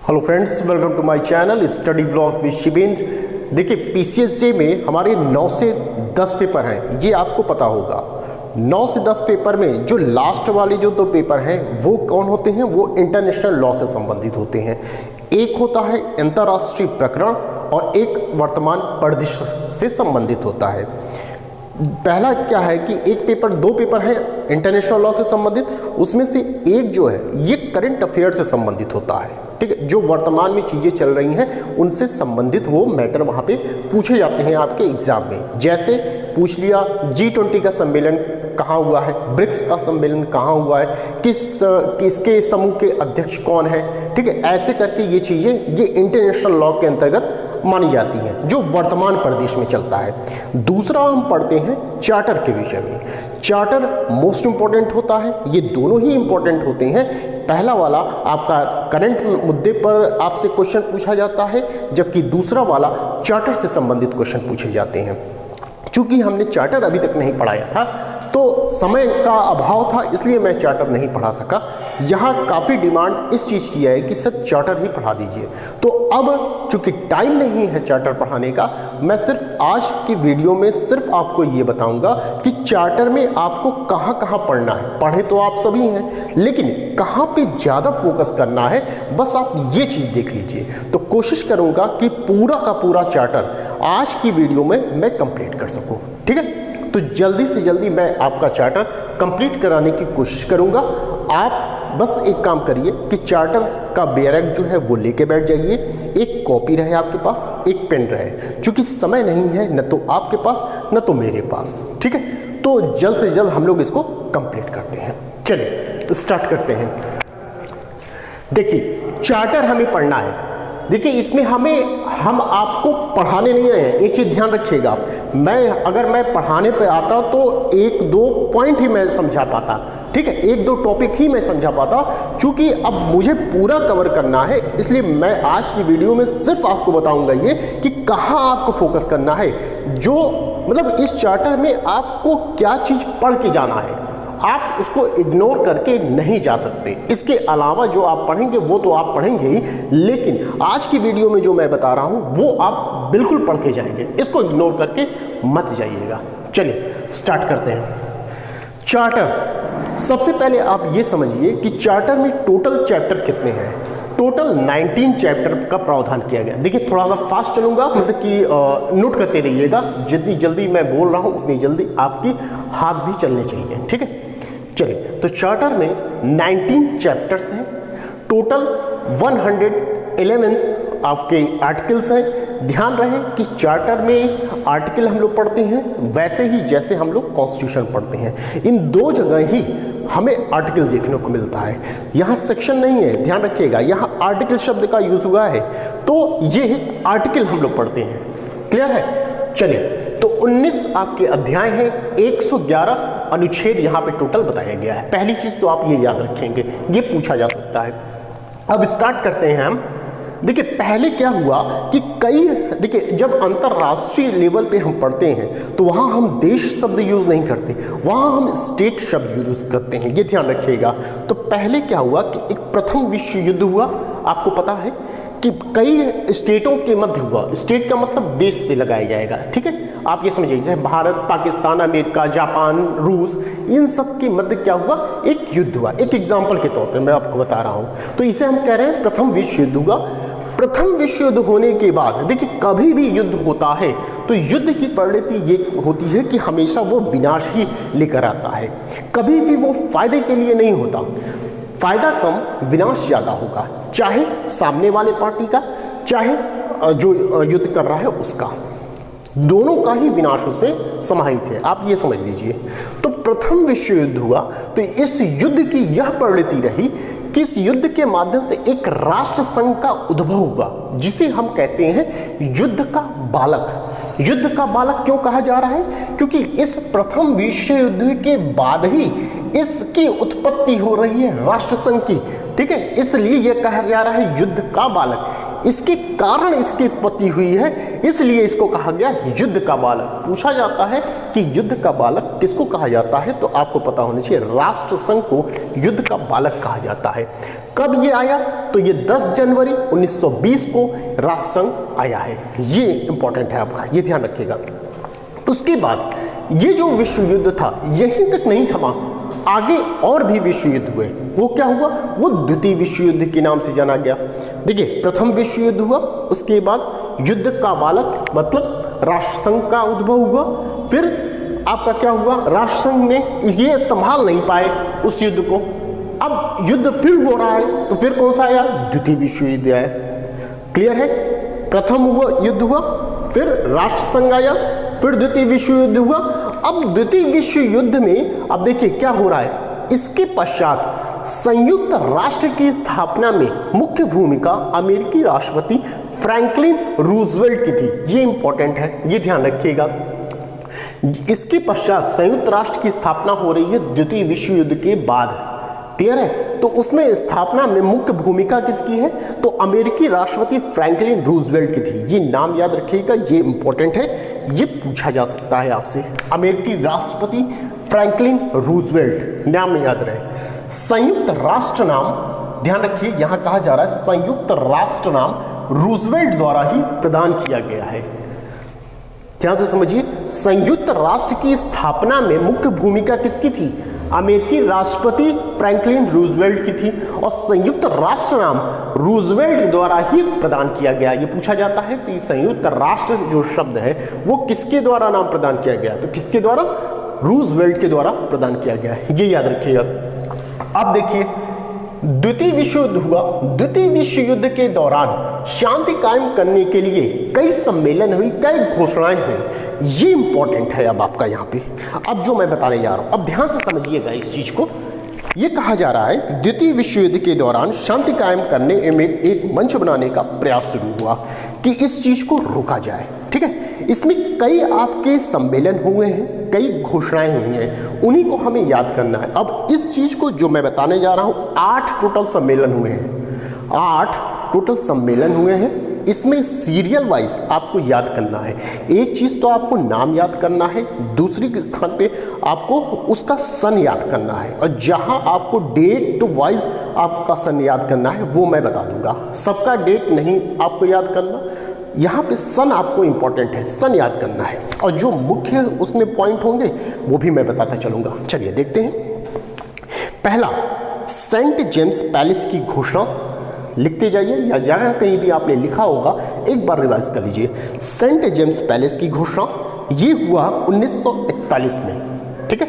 Hello friends, welcome to my channel study blog with Shivendra. देखिए, PCSJ में हमारे 9 से 10 पेपर हैं, ये आपको पता होगा। 9 से 10 पेपर में जो लास्ट वाले जो 2 पेपर हैं वो कौन होते हैं? वो इंटरनेशनल लॉ से संबंधित होते हैं। एक होता है अंतर्राष्ट्रीय प्रकरण और एक वर्तमान परिदृश्य से संबंधित होता है। पहला क्या है कि एक पेपर 2 पेपर है इंटरनेशनल लॉ से संबंधित, उसमें से एक जो है ये करंट अफेयर से संबंधित होता है। ठीक है, जो वर्तमान में चीज़ें चल रही हैं उनसे संबंधित वो मैटर वहाँ पे पूछे जाते हैं आपके एग्जाम में। जैसे पूछ लिया G20 का सम्मेलन कहाँ हुआ है, ब्रिक्स का सम्मेलन कहाँ हुआ है, किसके समूह के अध्यक्ष कौन है। ठीक है, ऐसे करके ये चीज़ें ये इंटरनेशनल लॉ के अंतर्गत मानी जाती हैं जो वर्तमान प्रदेश में चलता है। दूसरा हम पढ़ते हैं चार्टर के विषय में। चार्टर मोस्ट इंपॉर्टेंट होता है, ये दोनों ही इंपॉर्टेंट होते हैं। पहला वाला आपका करंट मुद्दे पर आपसे क्वेश्चन पूछा जाता है, जबकि दूसरा वाला चार्टर से संबंधित क्वेश्चन पूछे जाते हैं। चूंकि हमने चार्टर अभी तक नहीं पढ़ाया था तो समय का अभाव था, इसलिए मैं चार्टर नहीं पढ़ा सका। यहाँ काफ़ी डिमांड इस चीज़ की है कि सर चार्टर ही पढ़ा दीजिए, तो अब चूंकि टाइम नहीं है चार्टर पढ़ाने का, मैं सिर्फ आज की वीडियो में सिर्फ आपको ये बताऊंगा कि चार्टर में आपको कहाँ कहाँ पढ़ना है। पढ़े तो आप सभी हैं, लेकिन कहाँ पे ज़्यादा फोकस करना है, बस आप ये चीज़ देख लीजिए। तो कोशिश करूँगा कि पूरा का पूरा चार्टर आज की वीडियो में मैं कंप्लीट कर सकूँ। ठीक है, तो जल्दी से जल्दी मैं आपका चार्टर कंप्लीट कराने की कोशिश करूंगा। आप बस एक काम करिए कि चार्टर का बैरक जो है वो लेके बैठ जाइए, एक कॉपी रहे आपके पास, एक पेन रहे, क्योंकि समय नहीं है न तो आपके पास न तो मेरे पास। ठीक है, तो जल्द से जल्द हम लोग इसको कंप्लीट करते हैं। चलिए स्टार्ट करते हैं। देखिए, चार्टर हमें पढ़ना है। देखिए, इसमें हम आपको पढ़ाने नहीं आए हैं, एक चीज़ ध्यान रखिएगा आप। अगर मैं पढ़ाने पे आता तो 1-2 पॉइंट ही मैं समझा पाता। ठीक है, 1-2 टॉपिक ही मैं समझा पाता। चूंकि अब मुझे पूरा कवर करना है, इसलिए मैं आज की वीडियो में सिर्फ आपको बताऊंगा ये कि कहाँ आपको फोकस करना है। जो मतलब इस चार्टर में आपको क्या चीज़ पढ़ के जाना है, आप उसको इग्नोर करके नहीं जा सकते। इसके अलावा जो आप पढ़ेंगे वो तो आप पढ़ेंगे ही, लेकिन आज की वीडियो में जो मैं बता रहा हूं वो आप बिल्कुल पढ़ के जाएंगे, इसको इग्नोर करके मत जाइएगा। चलिए स्टार्ट करते हैं। चार्टर, सबसे पहले आप ये समझिए कि चार्टर में टोटल चैप्टर कितने हैं। टोटल 19 चैप्टर का प्रावधान किया गया। देखिए, थोड़ा सा फास्ट चलूंगा, मतलब कि नोट करते रहिएगा। जितनी जल्दी मैं बोल रहा हूं उतनी जल्दी आपकी हाथ भी चलने चाहिए। ठीक है, चलिए, तो चार्टर में 19 चैप्टर्स हैं, टोटल 111 आपके आर्टिकल्स हैं। ध्यान रहे कि चार्टर में आर्टिकल हम लोग पढ़ते हैं वैसे ही जैसे हम लोग कॉन्स्टिट्यूशन पढ़ते हैं। इन 2 जगह ही हमें आर्टिकल देखने को मिलता है। यहाँ सेक्शन नहीं है, ध्यान रखिएगा, यहाँ आर्टिकल शब्द का यूज हुआ है, तो ये आर्टिकल हम लोग पढ़ते हैं। क्लियर है? चलिए, तो 19 आपके अध्याय हैं, 111 अनुच्छेद यहाँ पे टोटल बताया गया है। पहली चीज तो आप ये याद रखेंगे, ये पूछा जा सकता है। अब स्टार्ट करते हैं हम। देखिए, पहले क्या हुआ कि देखिए, जब अंतरराष्ट्रीय लेवल पे हम पढ़ते हैं तो वहाँ हम देश शब्द यूज नहीं करते, वहाँ हम स्टेट शब्द यूज करते हैं, ये ध्यान रखिएगा। तो पहले क्या हुआ कि एक प्रथम विश्व युद्ध हुआ। आपको पता है कि कई स्टेटों के मध्य हुआ। स्टेट का मतलब देश से लगाया जाएगा। ठीक है, आप ये समझिए, जैसे भारत, पाकिस्तान, अमेरिका, जापान, रूस, इन सब के मध्य क्या हुआ? एक युद्ध हुआ। एक एग्जांपल के तौर पे मैं आपको बता रहा हूं, तो इसे हम कह रहे हैं प्रथम विश्व युद्ध हुआ। प्रथम विश्व युद्ध होने के बाद देखिए, कभी भी युद्ध होता है तो युद्ध की परिणति ये होती है कि हमेशा वो विनाश ही लेकर आता है। कभी भी वो फायदे के लिए नहीं होता। फायदा कम, विनाश ज्यादा होगा, चाहे सामने वाले पार्टी का, चाहे जो युद्ध कर रहा है उसका। दोनों का ही विनाश उसमें समाहित है, आप ये समझ लीजिए। तो प्रथम विश्व युद्ध हुआ, तो इस युद्ध की यह परिणति रही कि इस युद्ध के माध्यम से एक राष्ट्र संघ का उद्भव हुआ, जिसे हम कहते हैं युद्ध का बालक। युद्ध का बालक क्यों कहा जा रहा है? क्योंकि इस प्रथम विश्व युद्ध के बाद ही इसकी उत्पत्ति हो रही है राष्ट्र संघ की। ठीक है, इसलिए यह कहा जा रहा है युद्ध का बालक। इसके कारण इसकी उत्पत्ति हुई है, इसलिए इसको कहा गया युद्ध का बालक। पूछा जाता है कि युद्ध का बालक किसको कहा जाता है, तो आपको पता होना चाहिए राष्ट्रसंघ को युद्ध का बालक कहा जाता है। कब ये आया, तो ये 10 जनवरी 1920 को राष्ट्रसंघ आया है। ये इंपॉर्टेंट है आपका, ये ध्यान रखिएगा। उसके बाद ये जो विश्व युद्ध था यहीं तक नहीं थमा, आगे और भी विश्व युद्ध हुए। वो क्या हुआ, वो द्वितीय विश्व युद्ध के नाम से जाना गया। देखिए, प्रथम विश्व युद्ध हुआ, उसके बाद युद्ध का बालक मतलब राष्ट्रसंघ का उद्भव हुआ। फिर आपका क्या हुआ, राष्ट्रसंघ में ये संभाल नहीं पाए उस युद्ध को, अब युद्ध फिर हो रहा है, तो फिर कौन सा आया, द्वितीय विश्व युद्ध आया। क्लियर है, प्रथम हुआ युद्ध हुआ, फिर राष्ट्रसंघ आया, फिर द्वितीय विश्व युद्ध हुआ। अब द्वितीय विश्व युद्ध में अब देखिए क्या हो रहा है, इसके पश्चात संयुक्त राष्ट्र की स्थापना में मुख्य भूमिका अमेरिकी राष्ट्रपति फ्रैंकलिन रूजवेल्ट की थी। ये इंपॉर्टेंट है, ये ध्यान रखिएगा। इसके पश्चात संयुक्त राष्ट्र की स्थापना हो रही है द्वितीय विश्व युद्ध के बाद। क्लियर है, तो उसमें स्थापना में मुख्य भूमिका किसकी है, तो अमेरिकी राष्ट्रपति फ्रैंकलिन रूजवेल्ट की थी। ये नाम याद रखिएगा, ये इंपॉर्टेंट है, ये पूछा जा सकता है आपसे। अमेरिकी राष्ट्रपति फ्रैंकलिन रूजवेल्ट, नाम याद रहे। संयुक्त राष्ट्र नाम ध्यान रखिए, यहां कहा जा रहा है संयुक्त राष्ट्र नाम रूजवेल्ट द्वारा ही प्रदान किया गया है। ध्यान से समझिए, संयुक्त राष्ट्र की स्थापना में मुख्य भूमिका किसकी थी, अमेरिकी राष्ट्रपति फ्रैंकलिन रूजवेल्ट की थी, और संयुक्त राष्ट्र नाम रूजवेल्ट द्वारा ही प्रदान किया गया। ये पूछा जाता है कि संयुक्त राष्ट्र जो शब्द है वो किसके द्वारा नाम प्रदान किया गया, तो किसके द्वारा, रूजवेल्ट के द्वारा प्रदान किया गया है, ये याद रखिएगा। अब देखिए, द्वितीय विश्व युद्ध हुआ। द्वितीय विश्व युद्ध के दौरान शांति कायम करने के लिए कई सम्मेलन हुई, कई घोषणाएं हुई। ये इंपॉर्टेंट है अब आपका यहाँ पे, अब जो मैं बताने जा रहा हूँ, अब ध्यान से समझिएगा इस चीज को। ये कहा जा रहा है कि द्वितीय विश्व युद्ध के दौरान शांति कायम करने में एक मंच बनाने का प्रयास शुरू हुआ कि इस चीज को रोका जाए। ठीक है, इसमें कई आपके सम्मेलन हुए हैं, कई घोषणाएं हुई हैं, उन्हीं को हमें याद करना है। अब इस चीज को जो मैं बताने जा रहा हूं, 8 टोटल सम्मेलन हुए हैं, 8 टोटल सम्मेलन हुए हैं। इसमें सीरियल वाइज आपको याद करना है। एक चीज तो आपको नाम याद करना है, दूसरी के स्थान पे आपको उसका सन याद करना है, और जहां आपको डेट वाइज आपका सन याद करना है वो मैं बता दूंगा। सबका डेट नहीं आपको याद करना, यहाँ पे सन आपको इंपॉर्टेंट है, सन याद करना है, और जो मुख्य उसमें पॉइंट होंगे वो भी मैं बताता चलूंगा। चलिए देखते हैं। पहला, सेंट जेम्स पैलेस की घोषणा, लिखते जाइए या जहाँ कहीं भी आपने लिखा होगा एक बार रिवाइज कर लीजिए। सेंट जेम्स पैलेस की घोषणा ये हुआ 1941 में। ठीक है,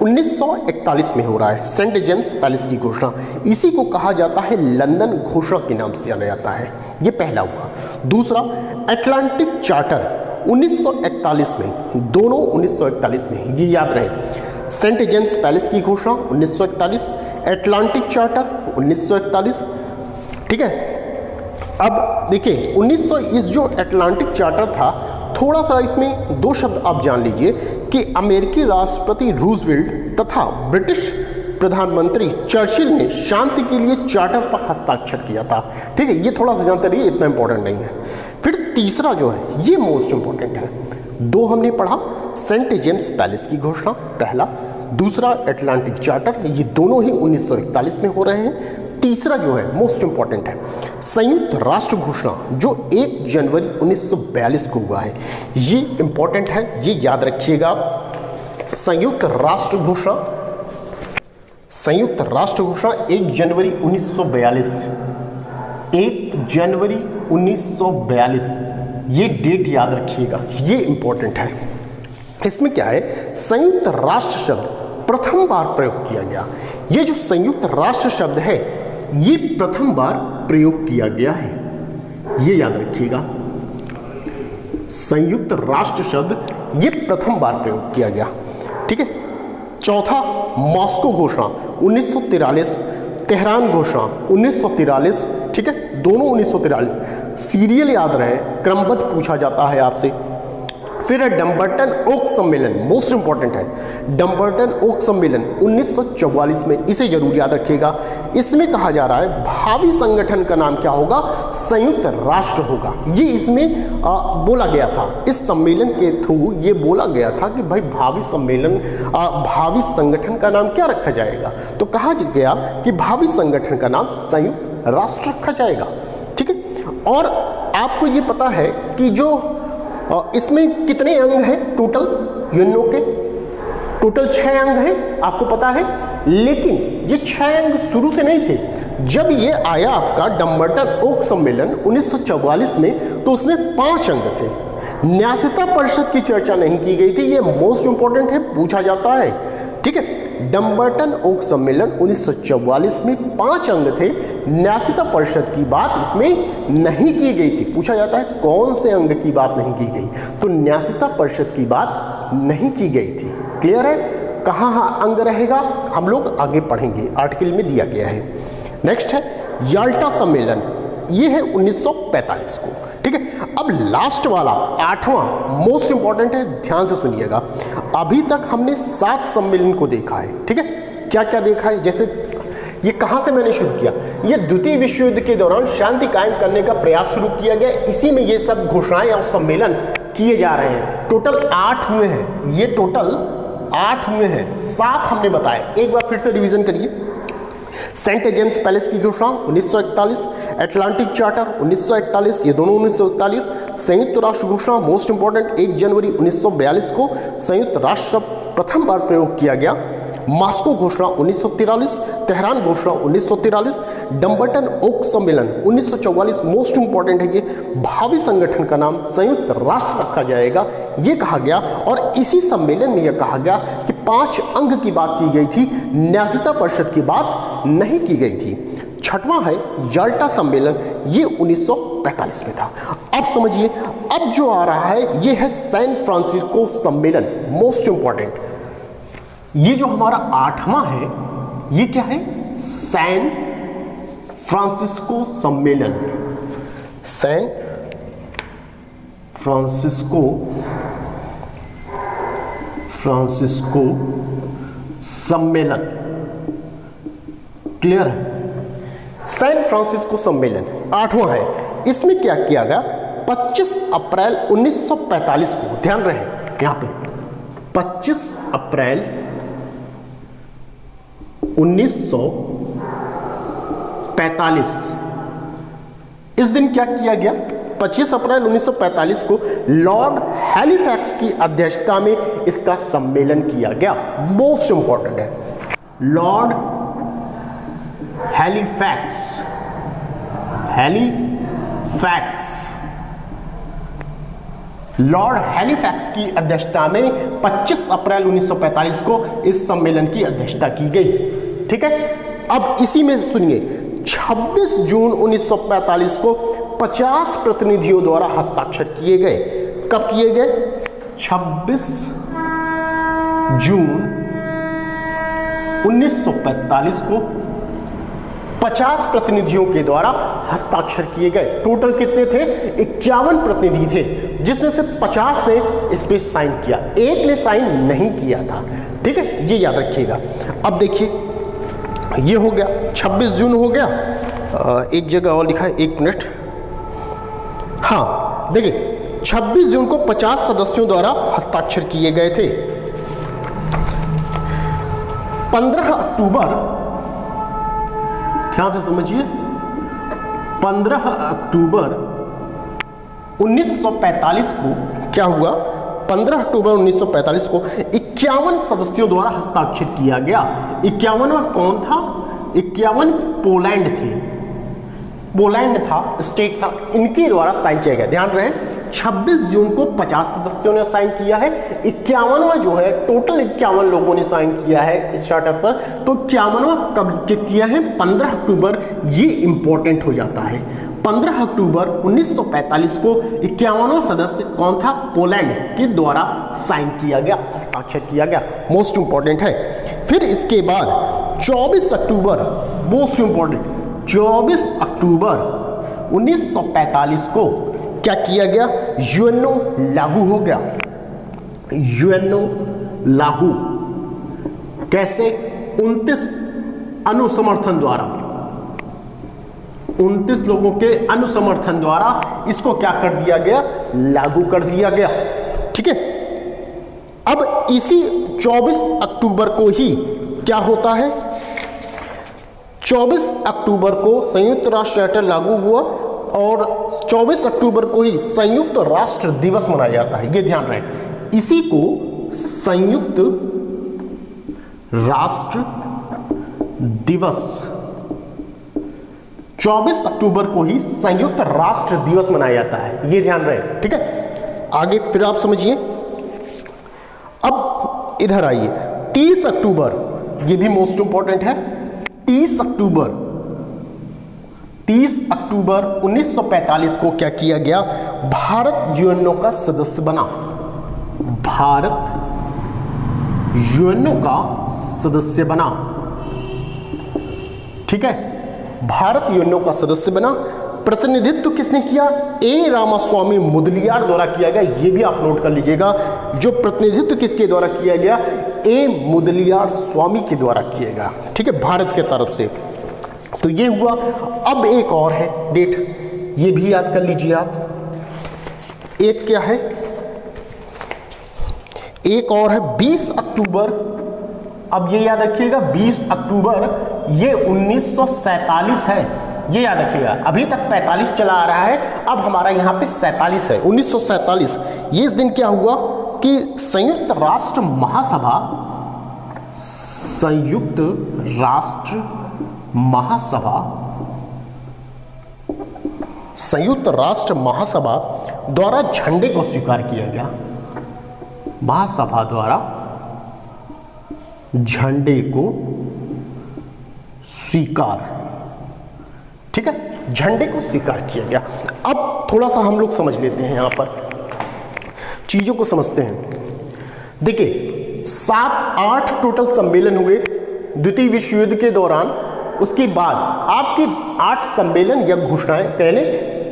1941 में हो रहा है सेंट जेम्स पैलेस की घोषणा। इसी को कहा जाता है लंदन घोषणा के नाम से जाना जाता है। ये पहला हुआ। दूसरा, अटलांटिक चार्टर 1941 में, दोनों 1941 में, ये याद रहे। सेंट जेम्स पैलेस की घोषणा 1941, अटलांटिक चार्टर 1941। ठीक है, अब देखिए 1900 इस जो अटलांटिक चार्टर था, थोड़ा सा इसमें 2 शब्द आप जान लीजिए कि अमेरिकी राष्ट्रपति रूजवेल्ट तथा ब्रिटिश प्रधानमंत्री चर्चिल ने शांति के लिए चार्टर पर हस्ताक्षर किया था। ठीक है, ये थोड़ा सा जानते रहिए, इतना इंपॉर्टेंट नहीं है। फिर तीसरा जो है ये मोस्ट इंपॉर्टेंट है। 2 हमने पढ़ा, सेंट जेम्स पैलेस की घोषणा पहला, दूसरा अटलांटिक चार्टर, ये दोनों ही 1941 में हो रहे हैं। तीसरा जो है मोस्ट इंपॉर्टेंट है, संयुक्त राष्ट्र घोषणा जो 1 जनवरी 1942 को हुआ है। ये इंपॉर्टेंट है, ये याद रखिएगा। संयुक्त राष्ट्र घोषणा, संयुक्त राष्ट्र घोषणा 1 जनवरी 1942, 1 जनवरी 1942, ये डेट याद रखिएगा, ये इंपॉर्टेंट है। इसमें क्या है, संयुक्त राष्ट्र शब्द प्रथम बार प्रयोग किया गया। ये जो संयुक्त राष्ट्र शब्द है ये प्रथम बार प्रयोग किया गया है, ये याद रखिएगा। संयुक्त राष्ट्र शब्द ये प्रथम बार प्रयोग किया गया। ठीक है, चौथा, मॉस्को घोषणा 1943, तेहरान घोषणा 1943। ठीक है, दोनों 1943। सीरियल याद रहे, क्रमबद्ध पूछा जाता है आपसे। फिर है डम्बर्टन ओक सम्मेलन, मोस्ट इंपॉर्टेंट है डम्बर्टन ओक सम्मेलन 1944 में, इसे जरूर याद रखिएगा। इसमें कहा जा रहा है भावी संगठन का नाम क्या होगा, संयुक्त राष्ट्र होगा। ये इसमें बोला गया था, इस सम्मेलन के थ्रू ये बोला गया था कि भाई भावी सम्मेलन भावी संगठन का नाम क्या रखा जाएगा, तो कहा गया कि भावी संगठन का नाम संयुक्त राष्ट्र रखा जाएगा। ठीक है, और आपको ये पता है कि जो इसमें कितने अंग हैं टोटल, यूएनओ के टोटल 6 अंग हैं, आपको पता है। लेकिन ये 6 अंग शुरू से नहीं थे, जब ये आया आपका डम्बर्टन ओक सम्मेलन 1944 में, तो उसमें 5 अंग थे। न्यासिता परिषद की चर्चा नहीं की गई थी, ये मोस्ट इंपॉर्टेंट है, पूछा जाता है। ठीक है, डम्बर्टन ओक सम्मेलन 1944 में 5 अंग थे, न्यासिता परिषद की बात इसमें नहीं की गई थी। पूछा जाता है कौन से अंग की बात नहीं की गई, तो न्यासिता परिषद की बात नहीं की गई थी। क्लियर है, कहाँ अंग रहेगा हम लोग आगे पढ़ेंगे, आर्टिकल में दिया गया है। नेक्स्ट है याल्टा सम्मेलन, ये है 1945 को। ठीक है, अब लास्ट वाला 8वां मोस्ट इंपॉर्टेंट है, ध्यान से सुनिएगा। अभी तक हमने 7 सम्मेलन को देखा है। ठीक है, क्या क्या देखा है, जैसे ये कहाँ से मैंने शुरू किया, ये द्वितीय विश्व युद्ध के दौरान शांति कायम करने का प्रयास शुरू किया गया, इसी में ये सब घोषणाएं और सम्मेलन किए जा रहे हैं। टोटल 8 हुए हैं, ये टोटल 8 हुए हैं, 7 हमने बताए। एक बार फिर से रिवीजन करिए। सेंट जेम्स पैलेस की घोषणा 1941, एटलांटिक चार्टर 1941, ये दोनों 1941। संयुक्त राष्ट्र घोषणा मोस्ट इंपॉर्टेंट 1 जनवरी 1942 को संयुक्त राष्ट्र प्रथम बार प्रयोग किया गया। मॉस्को घोषणा 1943, तेहरान घोषणा 1943, डम्बर्टन ओक सम्मेलन 1944 मोस्ट इंपॉर्टेंट है। ये भावी संगठन का नाम संयुक्त राष्ट्र रखा जाएगा, ये कहा गया। और इसी सम्मेलन में यह कहा गया कि 5 अंग की बात की गई थी, न्यासिता परिषद की बात नहीं की गई थी। 6वां है याल्टा सम्मेलन, ये 1945 में था। अब समझिए, अब जो आ रहा है ये है सैन फ्रांसिस्को सम्मेलन, मोस्ट इंपॉर्टेंट। ये जो हमारा 8वां है, ये क्या है, सैन फ्रांसिस्को सम्मेलन, सैन फ्रांसिस्को सम्मेलन। क्लियर है, सैन फ्रांसिस्को सम्मेलन 8वां है। इसमें क्या किया गया, 25 अप्रैल 1945 को, ध्यान रहे यहां पे 25 अप्रैल 1945, इस दिन क्या किया गया, 25 अप्रैल 1945 को लॉर्ड हैलिफैक्स की अध्यक्षता में इसका सम्मेलन किया गया। मोस्ट इंपॉर्टेंट है, लॉर्ड हैलिफैक्स लॉर्ड हैलिफैक्स की अध्यक्षता में 25 अप्रैल 1945 को इस सम्मेलन की अध्यक्षता की गई। ठीक है, अब इसी में सुनिए, 26 जून 1945 को 50 प्रतिनिधियों द्वारा हस्ताक्षर किए गए। कब किए गए, 26 जून 1945 को 50 प्रतिनिधियों के द्वारा हस्ताक्षर किए गए। टोटल कितने थे, 51 प्रतिनिधि थे, जिसमें से 50 ने इस पे साइन किया, एक ने साइन नहीं किया था। ठीक है, ये याद रखिएगा। अब देखिए, ये हो गया 26 जून हो गया। एक जगह और लिखा है, 1 मिनट, हाँ देखिए 26 जून को 50 सदस्यों द्वारा हस्ताक्षर किए गए थे। 15 अक्टूबर, ध्यान से समझिए, 15 अक्टूबर 1945 को क्या हुआ, 15 अक्टूबर 1945 को 51 सदस्यों द्वारा हस्ताक्षर किया गया। 51वां कौन था, 51 पोलैंड थे, पोलैंड था, स्टेट था, इनके द्वारा साइन किया गया। ध्यान रहे, 26 जून को 50 सदस्यों ने साइन किया है, 51वां जो है, टोटल 51 लोगों ने साइन किया है इस चार्टर पर। तो 51वां कब किया है, 15 अक्टूबर, ये इंपॉर्टेंट हो जाता है। 15 अक्टूबर 1945 को 51वां सदस्य कौन था, पोलैंड के द्वारा साइन किया गया, हस्ताक्षर किया गया। मोस्ट इंपॉर्टेंट है। फिर इसके बाद 24 अक्टूबर, मोस्ट इंपॉर्टेंट, 24 अक्टूबर 1945 को क्या किया गया, यूएनओ लागू हो गया। यूएनओ लागू कैसे? 29 अनुसमर्थन द्वारा, 29 लोगों के अनुसमर्थन द्वारा इसको क्या कर दिया गया? लागू कर दिया गया। ठीक है, अब इसी 24 अक्टूबर को ही क्या होता है? 24 अक्टूबर को संयुक्त राष्ट्र चार्टर लागू हुआ और 24 अक्टूबर को ही संयुक्त राष्ट्र दिवस मनाया जाता है। ये ध्यान रहे, इसी को संयुक्त राष्ट्र दिवस, 24 अक्टूबर को ही संयुक्त राष्ट्र दिवस मनाया जाता है। ये ध्यान रहे। ठीक है, आगे फिर आप समझिए। अब इधर आइए, 30 अक्टूबर, ये भी मोस्ट इंपॉर्टेंट है। 30 अक्टूबर 1945 को क्या किया गया? भारत यूएनओ का सदस्य बना। भारत यूएनओ का सदस्य बना। ठीक है, भारत यूएनओ का सदस्य बना। प्रतिनिधित्व किसने किया? ए रामास्वामी मुदलियार द्वारा किया गया। ये भी आप नोट कर लीजिएगा, जो प्रतिनिधित्व किसके द्वारा किया गया? ए मुदलियार स्वामी के द्वारा किया गया। ठीक है, भारत के तरफ से। तो ये हुआ। अब एक और है डेट, ये भी याद कर लीजिए आप। एक क्या है? एक और है 20 अक्टूबर। अब ये याद रखिएगा, 20 अक्टूबर ये 1947 है। ये याद रखिएगा, अभी तक 45 चला आ रहा है, अब हमारा यहाँ पे 47 है, 1947। ये इस दिन क्या हुआ कि संयुक्त राष्ट्र महासभा, संयुक्त राष्ट्र महासभा, संयुक्त राष्ट्र महासभा द्वारा झंडे को स्वीकार किया गया। महासभा द्वारा झंडे को स्वीकार, ठीक है, झंडे को स्वीकार किया गया। अब थोड़ा सा हम लोग समझ लेते हैं, यहां पर चीजों को समझते हैं। देखिए 7-8 टोटल सम्मेलन हुए द्वितीय विश्व युद्ध के दौरान। उसके बाद आपकी 8 सम्मेलन या घोषणाएं पहले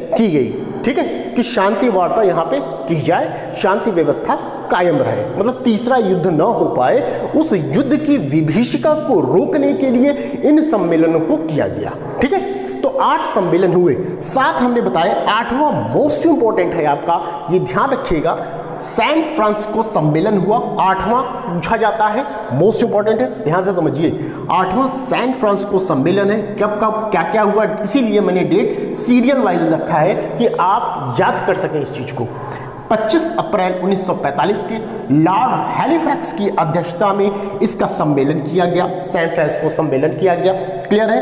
की गई। ठीक है, कि शांति वार्ता यहां पे की जाए, शांति व्यवस्था कायम रहे, मतलब तीसरा युद्ध न हो पाए, उस युद्ध की विभीषिका को रोकने के लिए इन सम्मेलनों को किया गया। ठीक है, तो 8 सम्मेलन हुए। 7 हमने बताया, 8वां मोस्ट इंपॉर्टेंट है आपका, ये ध्यान रखिएगा, सैन फ्रांसिस्को सम्मेलन हुआ। 8वां पूछा जाता है, मोस्ट इंपॉर्टेंट है, ध्यान से समझिए। 8वां सैन फ्रांसिस्को सम्मेलन है। कब कब क्या क्या हुआ, इसीलिए मैंने डेट सीरियल वाइज रखा है कि आप याद कर सकें इस चीज को। 25 अप्रैल 1945 के लॉर्ड हैलिफैक्स की अध्यक्षता में इसका सम्मेलन किया गया, सैन फ्रांसिस्को सम्मेलन किया गया। क्लियर है।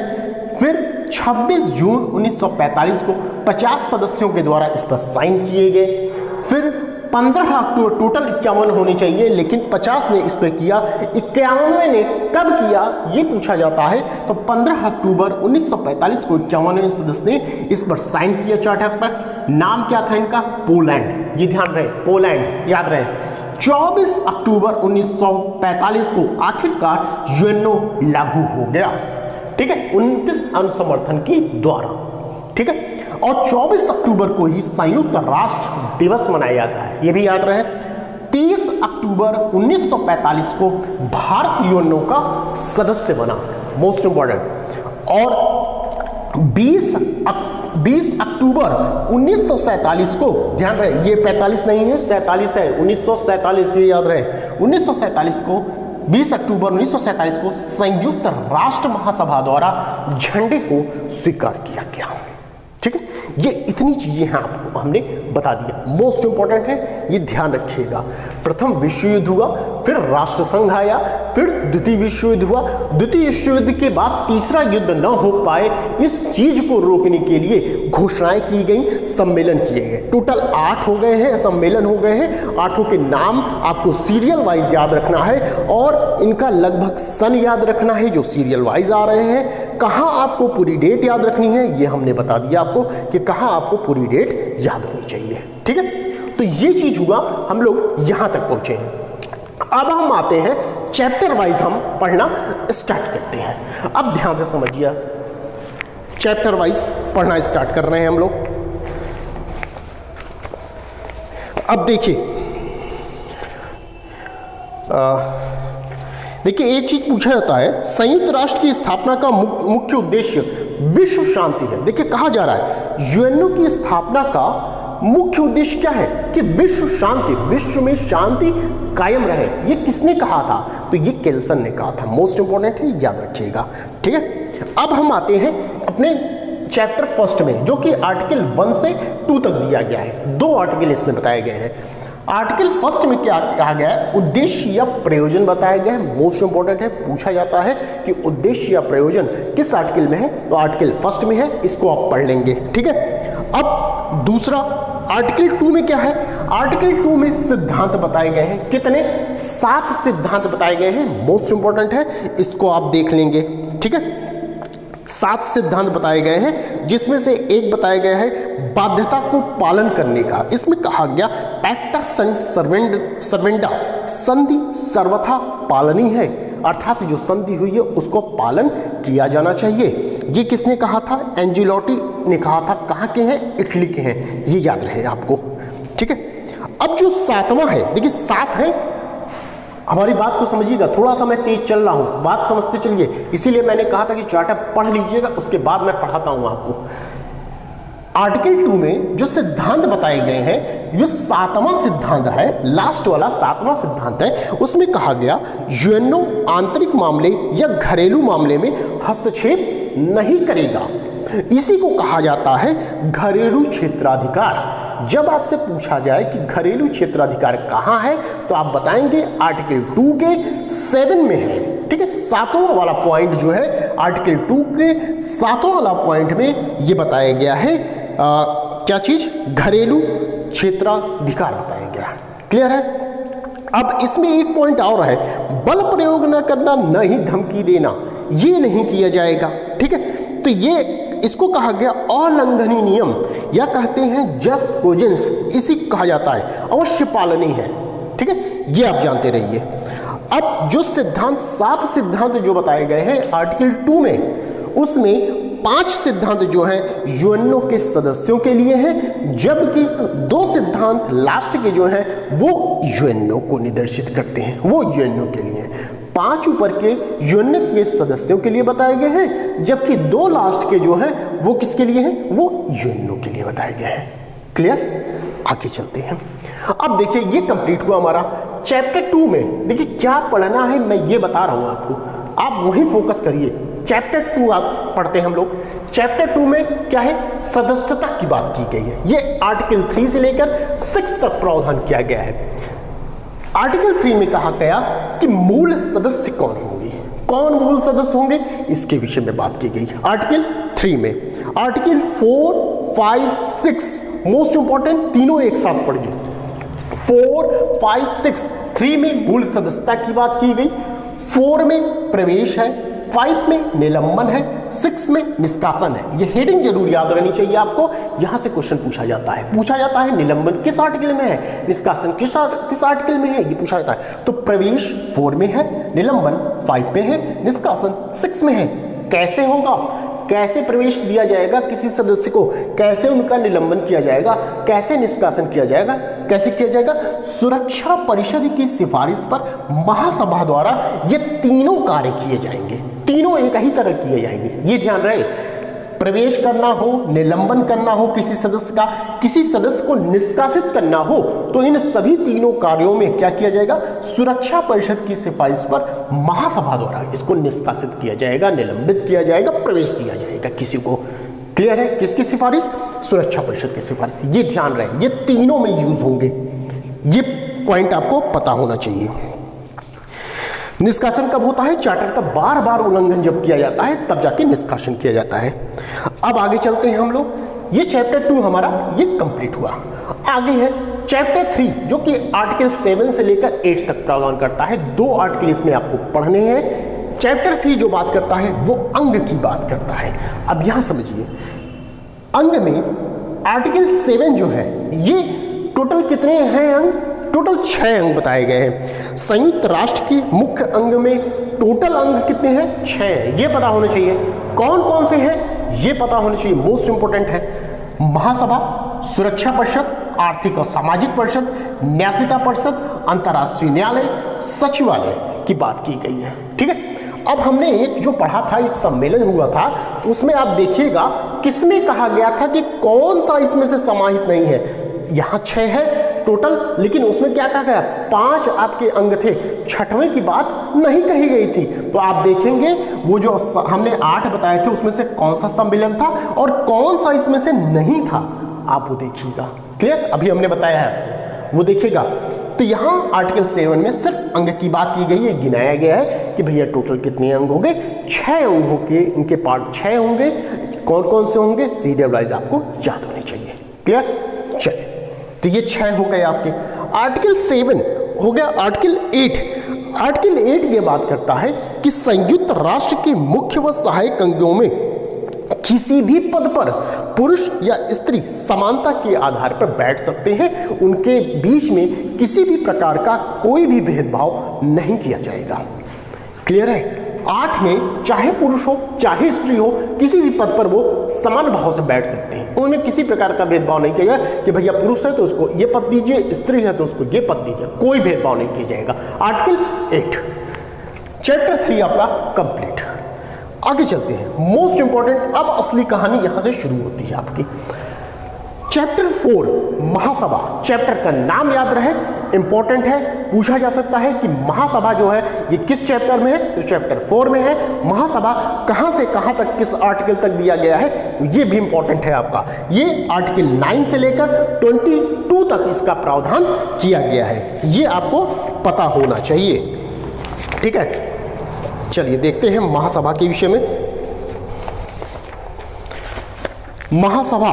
फिर 26 जून 1945 को 50 सदस्यों के द्वारा इस पर साइन किए गए। फिर 15 अक्टूबर, टोटल 51 होने चाहिए, लेकिन 50 ने इस पर किया। 51वें ने कब किया ये पूछा जाता है, तो 15 अक्टूबर 1945 को 51वें सदस्य ने इस पर साइन किया चार्टर पर। नाम क्या था इनका? पोलैंड। ये ध्यान रहे, पोलैंड याद रहे। 24 अक्टूबर 1945 को आखिरकार यूएनओ लागू हो गया। ठीक है, 29 अनुसमर्थन के द्वारा। ठीक है, और 24 अक्टूबर को ही संयुक्त राष्ट्र दिवस मनाया जाता है, ये भी याद रहे। 30 अक्टूबर 1945 को भारत यूएनओ का सदस्य बना, मोस्ट इंपॉर्टेंट। और 20 अक्टूबर 1947 को, ध्यान रहे ये 45 नहीं है, 47 है, 1947, ये याद रहे। 1947 को 20 अक्टूबर 1947 को संयुक्त राष्ट्र महासभा द्वारा झंडे को स्वीकार किया गया। ठीक है, ये इतनी चीजें हैं आपको हमने बता दिया, मोस्ट इंपॉर्टेंट है, ये ध्यान रखिएगा। प्रथम विश्व युद्ध हुआ, फिर राष्ट्र संघ आया, फिर द्वितीय विश्व युद्ध हुआ। द्वितीय विश्व युद्ध के बाद तीसरा युद्ध न हो पाए, इस चीज को रोकने के लिए घोषणाएं की गई, सम्मेलन किए गए। टोटल 8 हो गए हैं, सम्मेलन हो गए हैं। 8 के नाम आपको सीरियल वाइज याद रखना है और इनका लगभग सन याद रखना है जो सीरियल वाइज आ रहे हैं। कहाँ आपको पूरी डेट याद रखनी है ये हमने बता दिया आपको कि कहाँ आपको पूरी डेट याद होनी चाहिए। ठीक है, तो ये चीज हुआ, हम लोग यहां तक पहुंचे हैं। अब हम आते हैं चैप्टर वाइज, हम पढ़ना स्टार्ट करते हैं। अब ध्यान से समझिए, चैप्टर वाइज पढ़ना स्टार्ट कर रहे हैं हम लोग। अब देखिए देखिए एक चीज पूछा जाता है, संयुक्त राष्ट्र की स्थापना का मुख्य उद्देश्य विश्व शांति है। देखिए कहा जा रहा है यूएनओ की स्थापना का मुख्य उद्देश्य क्या है कि विश्व शांति, विश्व में शांति कायम रहे। ये किसने कहा था? तो ये केल्सन ने कहा था। मोस्ट इंपॉर्टेंट है, याद रखिएगा, ठीक है। अब हम आते हैं अपने चैप्टर फर्स्ट में, जो कि आर्टिकल 1 से 2 तक दिया गया है। 2 आर्टिकल इसमें बताए गए हैं। आर्टिकल फर्स्ट में क्या कहा गया है? उद्देश्य या प्रयोजन बताया गया है। मोस्ट इंपॉर्टेंट है, पूछा जाता है कि उद्देश्य या प्रयोजन किस आर्टिकल में है, तो आर्टिकल फर्स्ट में है, इसको आप पढ़ लेंगे, ठीक है। अब दूसरा आर्टिकल 2 में क्या है? आर्टिकल 2 में सिद्धांत बताए गए हैं। कितने? 7 सिद्धांत बताए गए हैं। मोस्ट इंपॉर्टेंट है, इसको आप देख लेंगे, ठीक है। 7 सिद्धांत बताए गए हैं, जिसमें से एक बताया गया है बाध्यता को पालन करने का। इसमें कहा गया पैक्टा सन्ट सर्वेंडा, संधि सर्वथा पालनीय है, अर्थात जो संधि हुई है उसको पालन किया जाना चाहिए। ये किसने कहा था? एंजिलोटी ने कहा था। कहाँ के हैं? इटली के हैं, ये याद रहे आपको, ठीक है। अब जो 7वां है, देखिए 7 है, हमारी बात को समझिएगा, थोड़ा सा मैं तेज चल रहा हूं, बात समझते चलिए, इसीलिए मैंने कहा था कि चार्टर पढ़ लीजिएगा, उसके बाद मैं पढ़ाता हूं आपको। आर्टिकल 2 में जो सिद्धांत बताए गए हैं, जो 7वां सिद्धांत है, लास्ट वाला 7वां सिद्धांत है, उसमें कहा गया यूएनओ आंतरिक मामले या घरेलू मामले में हस्तक्षेप नहीं करेगा। इसी को कहा जाता है घरेलू क्षेत्राधिकार। जब आपसे पूछा जाए कि घरेलू क्षेत्राधिकार कहाँ है, तो आप बताएंगे आर्टिकल 2 के 7 में है, ठीक है। 7वां वाला पॉइंट जो है आर्टिकल 2 के 7वां वाला पॉइंट में ये बताया गया है, क्या चीज? घरेलू क्षेत्राधिकार बताया गया। क्लियर है? अब इसमें एक पॉइंट और है, बल प्रयोग न करना, न ही धमकी देना, ये नहीं किया जाएगा, ठीक है। तो ये इसको कहा गया अउल्लंघनीय नियम, या कहते हैं जस्ट कोजेंस, इसी को कहा जाता है, अवश्य पालनीय है, ठीक है। ये आप जानते रहिए। अब जो सिद्धांत 7 सिद्धांत जो बताए गए हैं आर्टिकल 2 में, उसमें 5 सिद्धांत जो हैं यूएनओ के सदस्यों के लिए हैं, जबकि 2 सिद्धांत लास्ट के जो हैं वो यूएनओ को निर्देशित करते हैं, वो यूएनओ के लिए हैं। 5 ऊपर के यूएनओ के सदस्यों के लिए बताए गए हैं, जबकि 2 लास्ट के जो हैं वो किसके लिए हैं? वो यूएनओ के लिए बताए गए हैं। क्लियर? आगे चलते हैं। अब देखिए ये कंप्लीट हुआ हमारा चैप्टर 2 में। देखिए क्या पढ़ना है मैं ये बता रहा हूं आपको, आप वहीं फोकस करिए। चैप्टर 2 आप पढ़ते हैं हम लोग। चैप्टर 2 में क्या है? सदस्यता की बात की गई है। ये आर्टिकल 3 से लेकर 6 तक प्रावधान किया गया है। आर्टिकल 3 में कहा गया कि मूल सदस्य कौन होंगे, कौन मूल सदस्य होंगे, इसके विषय में बात की गई आर्टिकल 3 में। आर्टिकल 4, 5, 6 मोस्ट इंपॉर्टेंट, तीनों एक साथ पढ़िए। 4, 5, 6, 3 में मूल सदस्यता की बात की गई, 4 में प्रवेश है, 5 में निलंबन है, 6 में निष्कासन है। ये हेडिंग जरूर याद रहनी चाहिए आपको, यहां से क्वेश्चन पूछा जाता है निलंबन किस आर्टिकल में है, निष्कासन किस आर्टिकल में है, ये पूछा जाता है। तो प्रवेश 4 में है, निलंबन 5 में है, निष्कासन 6 में है। कैसे होगा, कैसे प्रवेश दिया जाएगा किसी सदस्य को, कैसे उनका निलंबन किया जाएगा, कैसे निष्कासन किया जाएगा, कैसे किया जाएगा? सुरक्षा परिषद की सिफारिश पर महासभा द्वारा ये तीनों कार्य किए जाएंगे, तीनों एक ही तरह किए जाएंगे। ये ध्यान रहे, प्रवेश करना हो, निलंबन करना हो किसी सदस्य का, किसी सदस्य को निष्कासित करना हो, तो इन सभी तीनों कार्यों में क्या किया जाएगा? सुरक्षा परिषद की सिफारिश पर महासभा द्वारा इसको निष्कासित किया जाएगा, निलंबित किया जाएगा, प्रवेश दिया जाएगा किसी को। क्लियर है? किसकी सिफारिश? सुरक्षा परिषद की सिफारिश। ये ध्यान रहे, ये तीनों में यूज होंगे, ये पॉइंट आपको पता होना चाहिए। निष्कासन कब होता है? चार्टर का बार बार उल्लंघन जब किया जाता है तब जाके निष्कासन किया जाता है। अब आगे चलते हैं हम लोग। ये चैप्टर 2 हमारा ये कंप्लीट हुआ। आगे है चैप्टर 3 जो कि आर्टिकल 7 से लेकर 8 तक प्रावधान करता है। 2 आर्टिकल इसमें आपको पढ़ने हैं। चैप्टर 3 जो बात करता है वो अंग की बात करता है। अब यहां समझिए, अंग में आर्टिकल 7 जो है ये टोटल कितने हैं अंग? टोटल 6 अंग बताए गए हैं। संयुक्त राष्ट्र की मुख्य अंग में टोटल अंग कितने हैं? 6 हैं। ये पता होना चाहिए कौन कौन से हैं, ये पता होना चाहिए, मोस्ट इंपोर्टेंट है। महासभा, सुरक्षा परिषद, आर्थिक और सामाजिक परिषद, न्यासिता परिषद, अंतर्राष्ट्रीय न्यायालय, सचिवालय की बात की गई है। ठीक है, अब हमने एक जो पढ़ा था, एक सम्मेलन हुआ था, उसमें आप देखिएगा किसमें कहा गया था कि कौन सा इसमें से समाहित नहीं है। यहाँ 6 है टोटल, लेकिन उसमें क्या कहा गया, 5 आपके अंग थे, 6वें की बात नहीं कही गई थी। तो आप देखेंगे वो जो हमने 8 बताए थे उसमें से कौन सा सम्मेलन था और कौन सा इसमें से नहीं था, आप वो देखिएगा। क्लियर, अभी हमने बताया है वो देखिएगा। तो यहाँ आर्टिकल 7 में सिर्फ अंग की बात की गई है, गिनाया गया है कि भैया टोटल कितने अंग होंगे, 6 अंग होंगे, इनके पार्ट 6 होंगे। कौन कौन से होंगे, सीरियल वाइज आपको याद होने चाहिए। क्लियर, चलिए, तो ये 6 हो गए आपके। आर्टिकल 7 हो गया। आर्टिकल 8 ये बात करता है कि संयुक्त राष्ट्र के मुख्य व सहायक अंगों में किसी भी पद पर पुरुष या स्त्री समानता के आधार पर बैठ सकते हैं, उनके बीच में किसी भी प्रकार का कोई भी भेदभाव नहीं किया जाएगा। क्लियर है। 8 में चाहे पुरुष हो चाहे स्त्री हो, किसी भी पद पर वो समान भाव से बैठ सकते हैं, उनमें किसी प्रकार का भेदभाव नहीं किया जाएगा कि भैया पुरुष है तो उसको ये पद दीजिए, स्त्री है तो उसको ये पद दीजिए, कोई भेदभाव नहीं किया जाएगा। आर्टिकल 8। चैप्टर 3 आपका कंप्लीट। आगे चलते हैं, मोस्ट इंपॉर्टेंट, अब असली कहानी यहां से शुरू होती है आपकी। चैप्टर 4 महासभा। चैप्टर का नाम याद रहे, इंपॉर्टेंट है, पूछा जा सकता है कि महासभा जो है ये किस चैप्टर में है, तो चैप्टर 4 में है। महासभा कहां से कहां तक, किस आर्टिकल तक दिया गया है, ये भी इंपॉर्टेंट है आपका। ये आर्टिकल 9 से लेकर 22 तक इसका प्रावधान किया गया है, ये आपको पता होना चाहिए। ठीक है, चलिए देखते हैं महासभा के विषय में। महासभा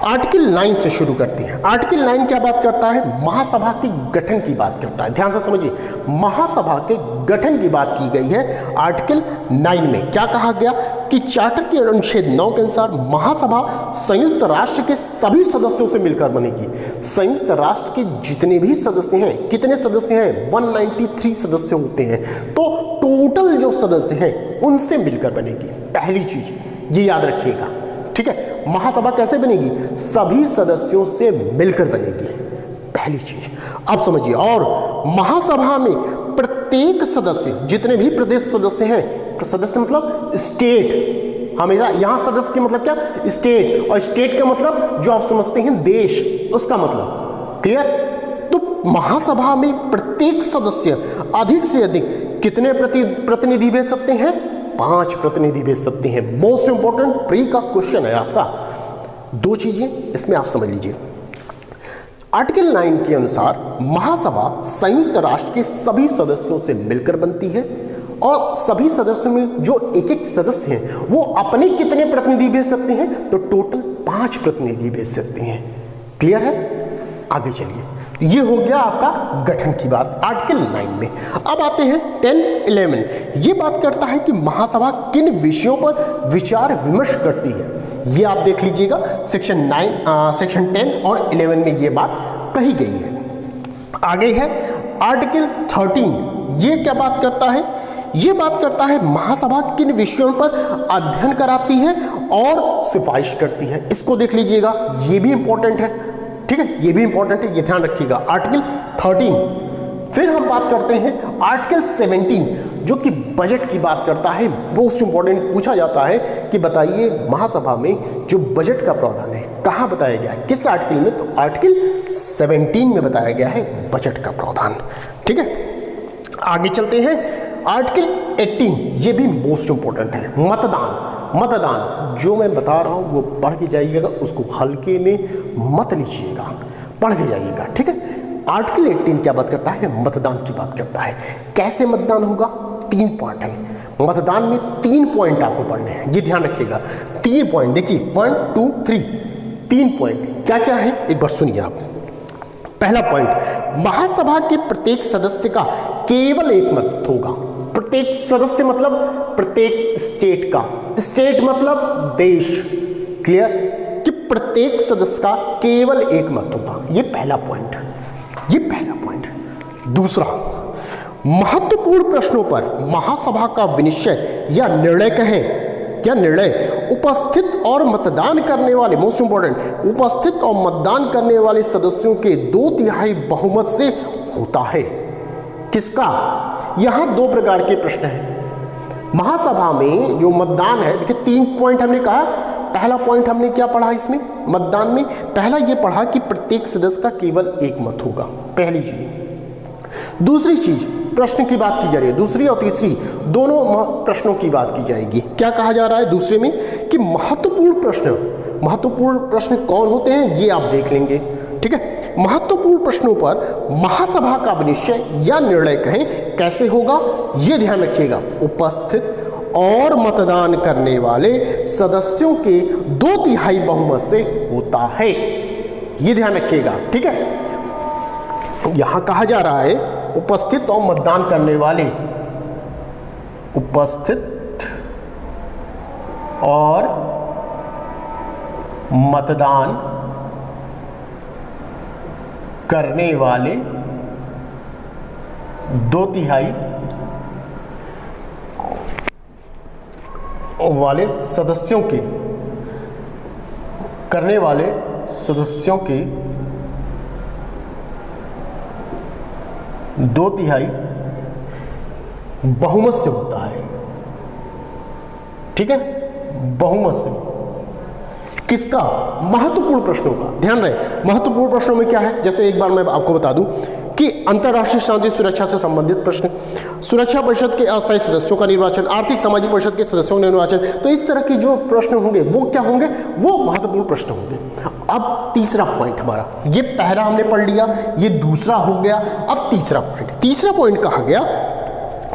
आर्टिकल 9 से शुरू करते हैं। आर्टिकल 9 क्या बात करता है, महासभा के गठन की बात करता है। ध्यान से समझिए, महासभा के गठन की बात की गई है। आर्टिकल 9 में क्या कहा गया कि चार्टर के अनुच्छेद 9 के अनुसार महासभा संयुक्त राष्ट्र के सभी सदस्यों से मिलकर बनेगी। संयुक्त राष्ट्र के जितने भी सदस्य हैं, कितने सदस्य हैं, 193 सदस्य होते हैं, तो टोटल जो सदस्य हैं उनसे मिलकर बनेगी। पहली चीज ये याद रखिएगा। ठीक है, महासभा कैसे बनेगी, सभी सदस्यों से मिलकर बनेगी, पहली चीज। अब समझिए, और महासभा में प्रत्येक सदस्य, जितने भी प्रदेश सदस्य हैं, प्रदेश मतलब स्टेट, हमेशा यहां सदस्य के मतलब क्या, स्टेट, और स्टेट का मतलब जो आप समझते हैं देश, उसका मतलब। क्लियर। तो महासभा में प्रत्येक सदस्य अधिक से अधिक कितने प्रतिनिधि भेज सकते हैं, 5 प्रतिनिधि भेज सकते हैं। मोस्ट इंपॉर्टेंट प्री का क्वेश्चन है आपका। 2 चीजें इसमें आप समझ लीजिए। आर्टिकल 9 के अनुसार महासभा संयुक्त राष्ट्र के सभी सदस्यों से मिलकर बनती है, और सभी सदस्यों में जो एक एक सदस्य हैं वो अपने कितने प्रतिनिधि भेज सकते हैं, तो टोटल 5 प्रतिनिधि भेज सकते हैं। क्लियर है। आगे चलिए, ये हो गया आपका गठन की बात आर्टिकल 9 में। अब आते हैं 10, 11। ये बात करता है कि महासभा किन विषयों पर विचार विमर्श करती है, ये आप देख लीजिएगा। सेक्शन 10 और 11 में ये बात कही गई है। आगे है आर्टिकल 13। ये क्या बात करता है, ये बात करता है महासभा किन विषयों पर अध्ययन कराती है और सिफारिश करती है। इसको देख लीजिएगा, ये भी इंपॉर्टेंट है। ठीक है, ये भी इंपॉर्टेंट है, ये ध्यान रखिएगा। आर्टिकल 13। फिर हम बात करते हैं आर्टिकल 17, जो कि बजट की बात करता है। मोस्ट इंपॉर्टेंट पूछा जाता है कि बताइए महासभा में जो बजट का प्रावधान है कहाँ बताया गया है, किस आर्टिकल में, तो आर्टिकल 17 में बताया गया है बजट का प्रावधान। ठीक है, आगे चलते हैं। आर्टिकल 18, ये भी मोस्ट इंपॉर्टेंट है। मतदान जो मैं बता रहा हूं वो पढ़ के जाइएगा, उसको हल्के में मत लीजिएगा, पढ़ के जाइएगा। ठीक है, आर्टिकल 18 क्या बात करता है, मतदान की बात करता है। कैसे मतदान होगा, 3 पॉइंट है मतदान में। 3 पॉइंट आपको पढ़ने हैं, ये ध्यान रखिएगा। 3 पॉइंट देखिए, 1, 2, 3, 3 पॉइंट क्या क्या है, एक बार सुनिए आप। पहला पॉइंट, महासभा के प्रत्येक सदस्य का केवल एक मत होगा। प्रत्येक सदस्य मतलब प्रत्येक स्टेट का, स्टेट मतलब देश। क्लियर, कि प्रत्येक सदस्य का केवल एक मत होगा, ये पहला पॉइंट, ये पहला पॉइंट। दूसरा, महत्वपूर्ण प्रश्नों पर महासभा का विनिश्चय या निर्णय कहें, क्या निर्णय उपस्थित और मतदान करने वाले, मोस्ट इंपॉर्टेंट, उपस्थित और मतदान करने वाले सदस्यों के 2/3 बहुमत से होता है। किसका? यहां 2 प्रकार के प्रश्न हैं। महासभा में जो मतदान है, देखिए 3 पॉइंट हमने कहा। पहला पॉइंट हमने क्या पढ़ा इसमें मतदान में? पहला ये पढ़ा कि प्रत्येक सदस्य का केवल 1 मत होगा, पहली चीज। दूसरी चीज, प्रश्न की बात की जा रही है, दूसरी और तीसरी दोनों प्रश्नों की बात की जाएगी। क्या कहा जा रहा है दूसरे में कि महत्वपूर्ण प्रश्न कौन होते हैं ये आप देख लेंगे, ठीक है। महत्वपूर्ण प्रश्नों पर महासभा का निश्चय या निर्णय कहें कैसे होगा, ये ध्यान रखिएगा। उपस्थित और मतदान करने वाले सदस्यों के 2/3 बहुमत से होता है, ये ध्यान रखिएगा, ठीक है। यहां कहा जा रहा है उपस्थित और मतदान करने वाले, उपस्थित और मतदान करने वाले 2/3 वाले सदस्यों के, करने वाले सदस्यों के 2/3 बहुमत से होता है, ठीक है। बहुमत से किसका? महत्वपूर्ण प्रश्नों का। ध्यान रहे महत्वपूर्ण प्रश्नों में क्या है, जैसे एक बार मैं आपको बता दूं कि अंतर्राष्ट्रीय शांति सुरक्षा से संबंधित प्रश्न, सुरक्षा परिषद के अस्थायी सदस्यों का निर्वाचन, आर्थिक सामाजिक परिषद के सदस्यों का निर्वाचन, तो इस तरह के जो प्रश्न होंगे वो क्या होंगे, वो महत्वपूर्ण प्रश्न होंगे। अब तीसरा पॉइंट हमारा, ये पहला हमने पढ़ लिया, ये दूसरा हो गया। अब तीसरा पॉइंट कहा गया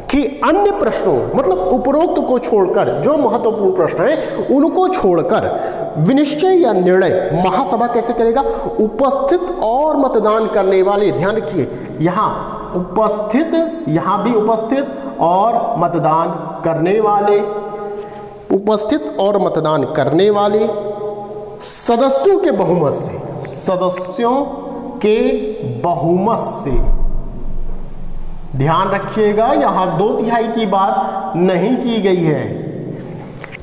कि अन्य प्रश्नों, मतलब उपरोक्त को छोड़कर जो महत्वपूर्ण प्रश्न है उनको छोड़कर विनिश्चय या निर्णय महासभा कैसे करेगा? उपस्थित और मतदान करने वाले, ध्यान रखिए यहां उपस्थित, यहां भी उपस्थित और मतदान करने वाले, उपस्थित और मतदान करने वाले सदस्यों के बहुमत से, सदस्यों के बहुमत से, ध्यान रखिएगा यहां 2/3 की बात नहीं की गई है।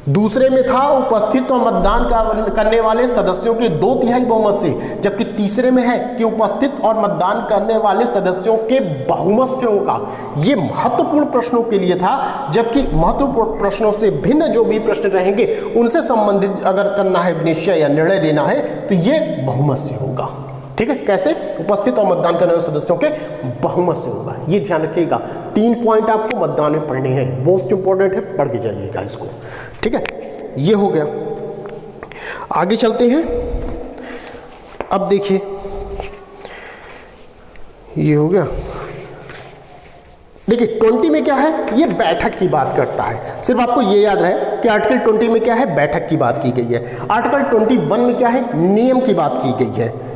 दूसरे में था उपस्थित और मतदान करने वाले सदस्यों के 2/3 बहुमत से, जबकि तीसरे में है कि उपस्थित और मतदान करने वाले सदस्यों के बहुमत से होगा। ये महत्वपूर्ण प्रश्नों के लिए था, जबकि महत्वपूर्ण प्रश्नों से भिन्न जो भी प्रश्न रहेंगे उनसे संबंधित अगर करना है विनिश्चय या निर्णय देना है तो ये बहुमत से होगा, ठीक है। कैसे? उपस्थित और मतदान करने वाले सदस्यों के बहुमत से होगा, ये ध्यान रखिएगा। 3 पॉइंट आपको मतदान में पढ़ने हैं, मोस्ट इंपॉर्टेंट है, पढ़ के जाइएगा इसको, ठीक है। ये हो गया, आगे चलते हैं। अब देखिए ये हो गया, देखिए 20 में क्या है, ये बैठक की बात करता है। सिर्फ आपको ये याद रहे कि आर्टिकल 20 में क्या है, बैठक की बात की गई है। आर्टिकल 21 में क्या है, नियम की बात की गई है।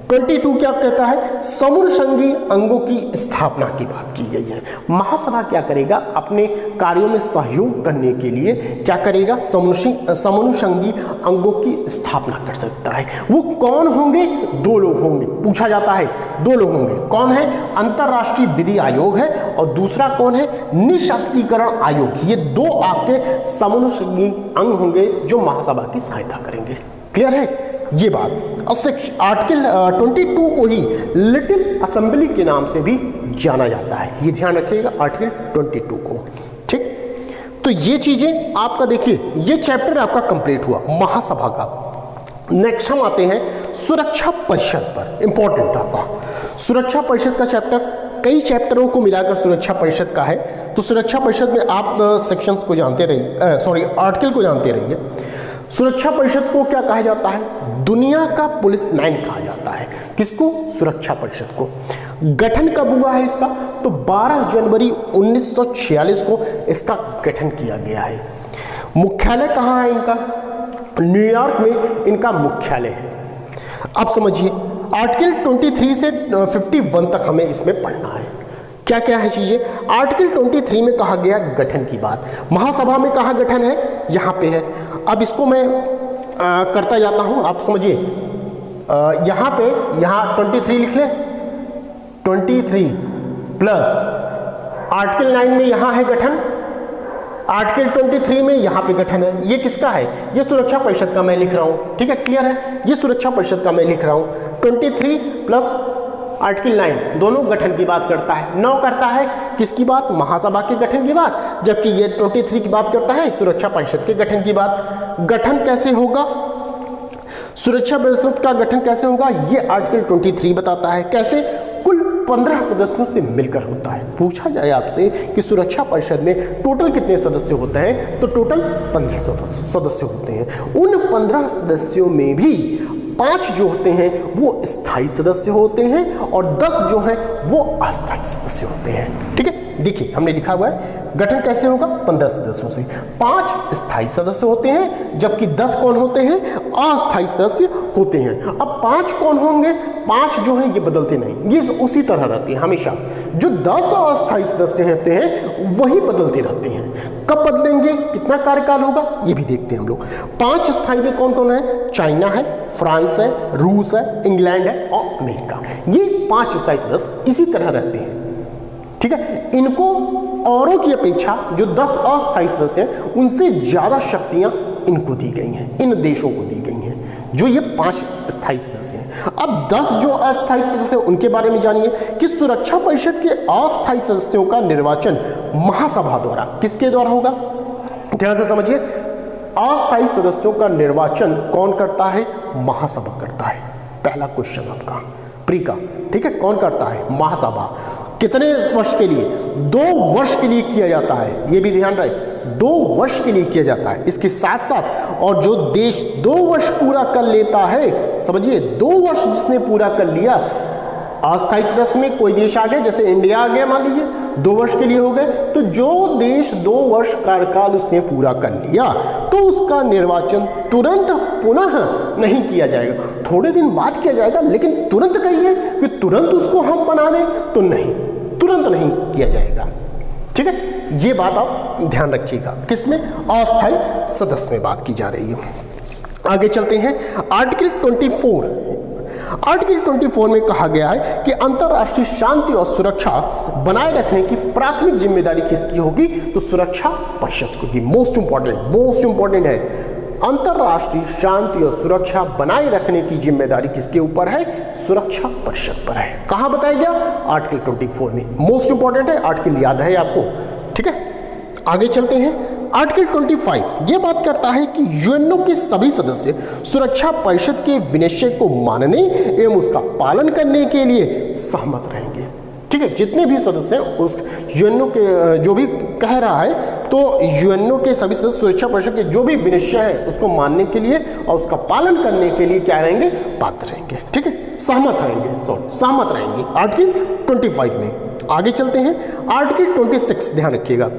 22 क्या कहता है, समनुषंगी अंगों की स्थापना की बात की गई है। महासभा क्या करेगा, अपने कार्यों में सहयोग करने के लिए क्या करेगा, समनुषंगी अंगों की स्थापना कर सकता है। वो कौन होंगे? 2 लोग होंगे, पूछा जाता है 2 लोग होंगे। कौन है? अंतर्राष्ट्रीय विधि आयोग है और दूसरा कौन है, निशस्त्रीकरण आयोग। ये 2 आपके समनुषंगी अंग होंगे जो महासभा की सहायता करेंगे। क्लियर है ये बात। और आर्टिकल 22 को ही लिटिल असेंबली के नाम से भी जाना जाता है, ये ध्यान रखिएगा आर्टिकल 22 को, ठीक। तो ये चीजें आपका देखिए, ये चैप्टर आपका कंप्लीट हुआ महासभा का। नेक्स्ट हम आते हैं सुरक्षा परिषद पर, इंपॉर्टेंट आपका सुरक्षा परिषद का चैप्टर। कई चैप्टरों को मिलाकर सुरक्षा परिषद का है, तो सुरक्षा परिषद में आप सेक्शंस को जानते रहिए, आर्टिकल को जानते रहिए। सुरक्षा परिषद को क्या कहा जाता है, दुनिया का पुलिस 9 कहा जाता है। किसको? सुरक्षा परिषद को। गठन कब हुआ है इसका? तो 12 जनवरी 1946 को इसका गठन किया गया है। मुख्यालय कहाँ है इनका? न्यूयॉर्क में इनका मुख्यालय है। अब समझिए आर्टिकल 23 से 51 तक हमें इसमें पढ़ना है। क्या क्या है चीजें? आर्टिकल 23 में कहा गया गठन की बात। महासभा में कहाँ गठन है? यहाँ पे है। अब इसको मैं करता जाता हूँ, आप समझिए। यहाँ पे, यहाँ 23 लिख ले, 23 प्लस आर्टिकल 9 में यहाँ है गठन, आर्टिकल 23 में यहाँ पे गठन है, ये किसका है, ये सुरक्षा परिषद का मैं लिख रहा हूँ, ठीक है, क्लियर है, ये सुरक्षा परिषद का मैं लिख रहा हूँ। 23 प्लस आर्टिकल 9 दोनों गठन की बात करता है। 9 करता है किसकी बात, महासभा के गठन की बात, जबकि ये 23 की बात करता है सुरक्षा परिषद के गठन की बात। गठन कैसे होगा, सुरक्षा परिषद का गठन कैसे होगा, ये आर्टिकल 23 बताता है। कैसे, कुल 15 सदस्यों से मिलकर होता है। पूछा जाए आपसे कि सुरक्षा परिषद में टोटल कितने सदस्य होते हैं, तो टोटल 15 सदस्य होते हैं। उन 15 सदस्यों में भी 5 जो होते हैं वो स्थायी सदस्य होते हैं और 10 जो हैं वो अस्थायी सदस्य होते हैं, ठीक है। देखिए हमने लिखा हुआ है गठन कैसे होगा, 15 सदस्यों से, 5 स्थायी सदस्य होते हैं जबकि 10 कौन होते हैं, अस्थायी सदस्य होते हैं। अब 5 कौन होंगे, 5 जो हैं ये बदलते नहीं, ये उसी तरह रहते हैं हमेशा। जो 10 अस्थायी सदस्य होते हैं वही बदलते रहते हैं। कब बदलेंगे, कितना कार्यकाल होगा, ये भी देखते हैं हम लोग। 5 स्थायी में कौन कौन है, चाइना है, फ्रांस है, रूस है, इंग्लैंड है और अमेरिका। ये 5 स्थायी सदस्य इसी तरह रहते हैं, ठीक है। इनको औरों की अपेक्षा जो 10 अस्थायी सदस्य हैं उनसे ज़्यादा शक्तियां इनको दी गई हैं, इन देशों को दी गई हैं, जो ये 5 स्थायी सदस्य हैं। अब 10 जो अस्थायी सदस्य हैं उनके बारे में जानिए कि सुरक्षा परिषद के अस्थायी सदस्यों का निर्वाचन महासभा द्वारा, किसके द्वारा होगा, ध्यान से समझिए। अस्थायी सदस्यों का निर्वाचन कौन करता है, महासभा करता है। पहला क्वेश्चन आपका प्री का, ठीक है, कौन करता है, महासभा। कितने वर्ष के लिए, 2 वर्ष के लिए किया जाता है, ये भी ध्यान रहे, 2 वर्ष के लिए किया जाता है। इसके साथ साथ और जो देश 2 वर्ष पूरा कर लेता है, समझिए 2 वर्ष जिसने पूरा कर लिया, अस्थायी सदस्य में कोई देश आ गए, जैसे इंडिया आ गया मान लीजिए, 2 वर्ष के लिए हो गए, तो जो देश 2 वर्ष कार्यकाल उसने पूरा कर लिया तो उसका निर्वाचन तुरंत पुनः नहीं किया जाएगा, थोड़े दिन बाद किया जाएगा, लेकिन तुरंत कहिए कि तुरंत उसको हम बना दें तो नहीं, तुरंत नहीं किया जाएगा, ठीक है। ये बात आप ध्यान रखिएगा, किसमें, अस्थायी सदस्य में बात की जा रही है। आगे चलते हैं, आर्टिकल 24 में कहा गया है कि अंतरराष्ट्रीय शांति और सुरक्षा बनाए रखने की प्राथमिक जिम्मेदारी किसकी होगी, तो सुरक्षा परिषद की। मोस्ट इंपॉर्टेंट है, अंतरराष्ट्रीय शांति और सुरक्षा बनाए रखने की जिम्मेदारी किसके ऊपर है, सुरक्षा परिषद पर है। कहां बताया गया, आर्टिकल 24 में। मोस्ट इंपॉर्टेंट है, आर्टिकल याद है आपको, ठीक है। आगे चलते हैं, आर्टिकल 25 ये बात करता है कि यूएनओ के सभी सदस्य सुरक्षा परिषद के विनिश्चय को मानने एवं उसका पालन करने के लिए सहमत रहेंगे, ठीक है। जितने भी सदस्य हैं उस यूएनओ के जो भी कह रहा है, तो यूएनओ के सभी सदस्य सुरक्षा परिषद के जो भी विनिश्चय है उसको मानने के लिए और उसका पालन करने के लिए क्या रहेंगे, पात्र रहेंगे, ठीक है, सहमत रहेंगे आर्टिकल 25 में। आगे चलते हैं, आर्टिकल 26 ध्यान रखिएगा,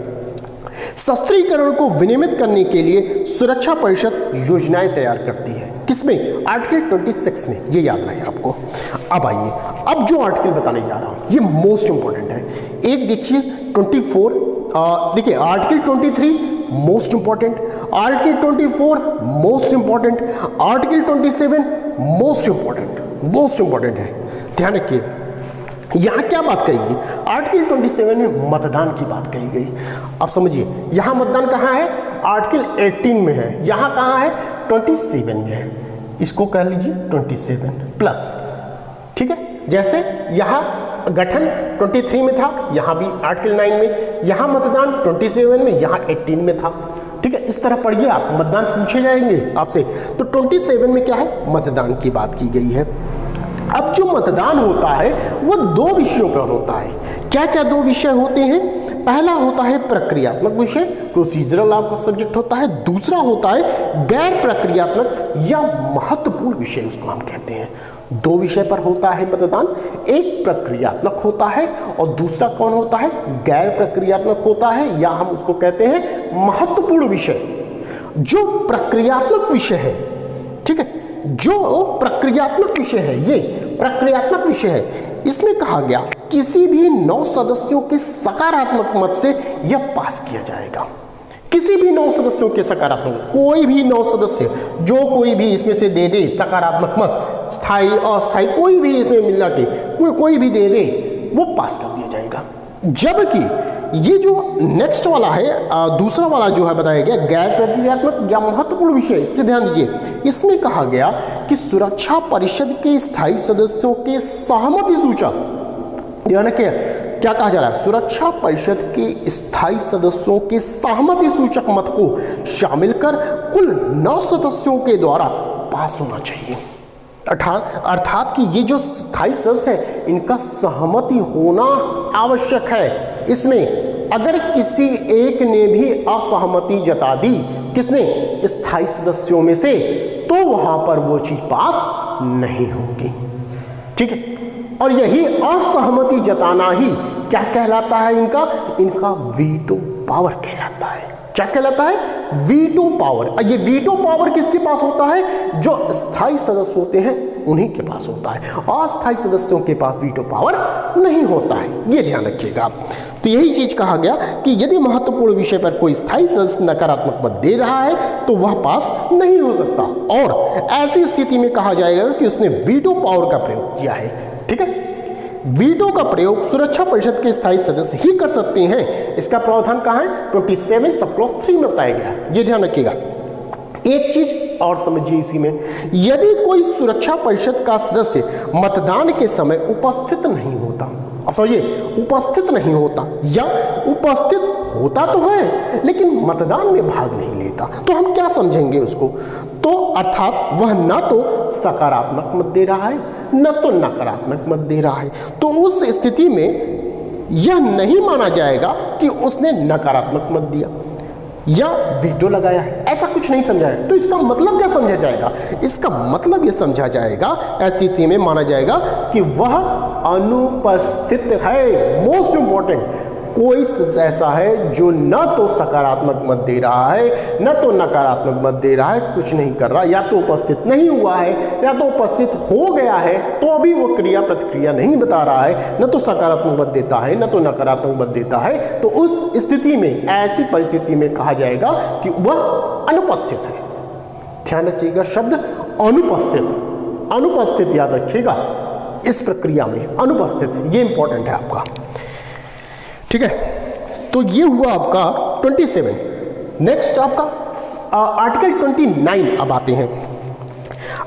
शस्त्रीकरण को विनियमित करने के लिए सुरक्षा परिषद योजनाएं तैयार करती है। किसमें, आर्टिकल 26 में, ये याद रहे आपको। अब आइए, अब जो आर्टिकल बताने जा रहा हूं ये मोस्ट इंपॉर्टेंट है। एक देखिए 24, देखिए article 23 most important, article 24 most important, article 27 most important है। ध्यान रखिए, यहां क्या बात कही गई, आर्टिकल 27 में मतदान की बात कही गई। अब समझिए, यहां मतदान कहां है, आर्टिकल 18 में है, यहां कहां है, 27 में है। इसको कह लीजिए 27 प्लस, ठीक है। जैसे यहां गठन 23 में था, यहां भी आर्टिकल 9 में, यहां मतदान 27 में, यहां 18 में था, ठीक है। इस तरह पढ़िए आप, मतदान पूछे जाएंगे आपसे, तो 27 में क्या है, मतदान की बात की गई है। अब जो मतदान होता है वो 2 विषयों पर होता है। क्या क्या 2 विषय होते हैं, पहला होता है प्रक्रियात्मक विषय, प्रोसीजरल आपका सब्जेक्ट होता है, दूसरा होता है गैर प्रक्रियात्मक या महत्वपूर्ण विषय, उसको हम कहते हैं। 2 विषय पर होता है मतदान, एक प्रक्रियात्मक होता है और दूसरा कौन होता है, गैर प्रक्रियात्मक होता है, या हम उसको कहते हैं महत्वपूर्ण विषय। जो प्रक्रियात्मक विषय है, ठीक है, जो प्रक्रियात्मक विषय है, ये प्रक्रियात्मक विषय है, इसमें कहा गया किसी भी 9 सदस्यों के सकारात्मक मत से यह पास किया जाएगा। किसी भी 9 सदस्यों के सकारात्मक, कोई भी 9 सदस्य जो कोई भी इसमें से दे दे सकारात्मक मत, स्थायी अस्थायी कोई भी इसमें मिला के कोई भी दे दे, वो पास कर दिया जाएगा। जबकि ये जो नेक्स्ट वाला है, दूसरा वाला जो है बताया गया गैर प्रतिक्रियात्मक या महत्वपूर्ण विषय, इससे ध्यान दीजिए। इसमें कहा गया कि सुरक्षा परिषद के स्थायी सदस्यों के सहमति सूचक, ध्यान रखिए क्या कहा जा रहा है, सुरक्षा परिषद के स्थायी सदस्यों के सहमति सूचक मत को शामिल कर कुल 9 सदस्यों के द्वारा पास होना चाहिए। अर्थात कि ये जो स्थायी सदस्य है इनका सहमति होना आवश्यक है। इसमें अगर किसी एक ने भी असहमति जता दी, किसने, स्थायी सदस्यों में से, तो वहां पर वो चीज पास नहीं होगी। ठीक है, और यही असहमति जताना ही क्या कहलाता है, इनका वीटो पावर कहलाता है। क्या कहलाता है, वीटो पावर। और ये वीटो पावर किसके पास होता है, जो स्थायी सदस्य होते हैं उन्हीं के पास होता है, अस्थायी सदस्यों के पास वीटो पावर नहीं होता है, ये ध्यान रखिएगा। तो यही चीज कहा गया कि यदि महत्वपूर्ण विषय पर कोई स्थायी सदस्य नकारात्मक मत दे रहा है तो वह पास नहीं हो सकता, और ऐसी स्थिति में कहा जाएगा कि उसने वीटो पावर का प्रयोग किया है। ठीक है, वीटो का प्रयोग सुरक्षा परिषद के स्थायी सदस्य ही कर सकते हैं। इसका प्रावधान कहाँ है, 27 सब क्लॉज 3 में बताया गया है, ये ध्यान रखिएगा। एक चीज और समझिए इसी में, यदि कोई सुरक्षा परिषद का सदस्य मतदान के समय उपस्थित नहीं होता, अब समझिए उपस्थित नहीं होता या उपस्थित होता तो है लेकिन मतदान में भाग नहीं लेता, तो हम क्या समझेंगे उसको, तो अर्थात वह न तो सकारात्मक मत दे रहा है न तो नकारात्मक मत दे रहा है, तो उस स्थिति में यह नहीं माना जाएगा कि उसने नकारात्मक मत दिया या वीटो लगाया है, ऐसा कुछ नहीं समझा है। तो इसका मतलब क्या समझा जाएगा, इसका मतलब यह समझा जाएगा, ऐसी स्थिति में माना जाएगा कि वह अनुपस्थित है। मोस्ट इंपॉर्टेंट, कोई ऐसा है जो न तो सकारात्मक मत दे रहा है न तो नकारात्मक मत दे रहा है, कुछ नहीं कर रहा, या तो उपस्थित नहीं हुआ है या तो उपस्थित हो गया है तो अभी वो क्रिया प्रतिक्रिया नहीं बता रहा है, न तो सकारात्मक मत देता है न तो नकारात्मक मत देता है, तो उस स्थिति में, ऐसी परिस्थिति में कहा जाएगा कि वह अनुपस्थित है। ध्यान रखिएगा शब्द अनुपस्थित, अनुपस्थित याद रखिएगा इस प्रक्रिया में, अनुपस्थित, ये इंपॉर्टेंट है आपका। ठीक है, तो ये हुआ आपका 27। नेक्स्ट आपका आर्टिकल 29 अब आते हैं।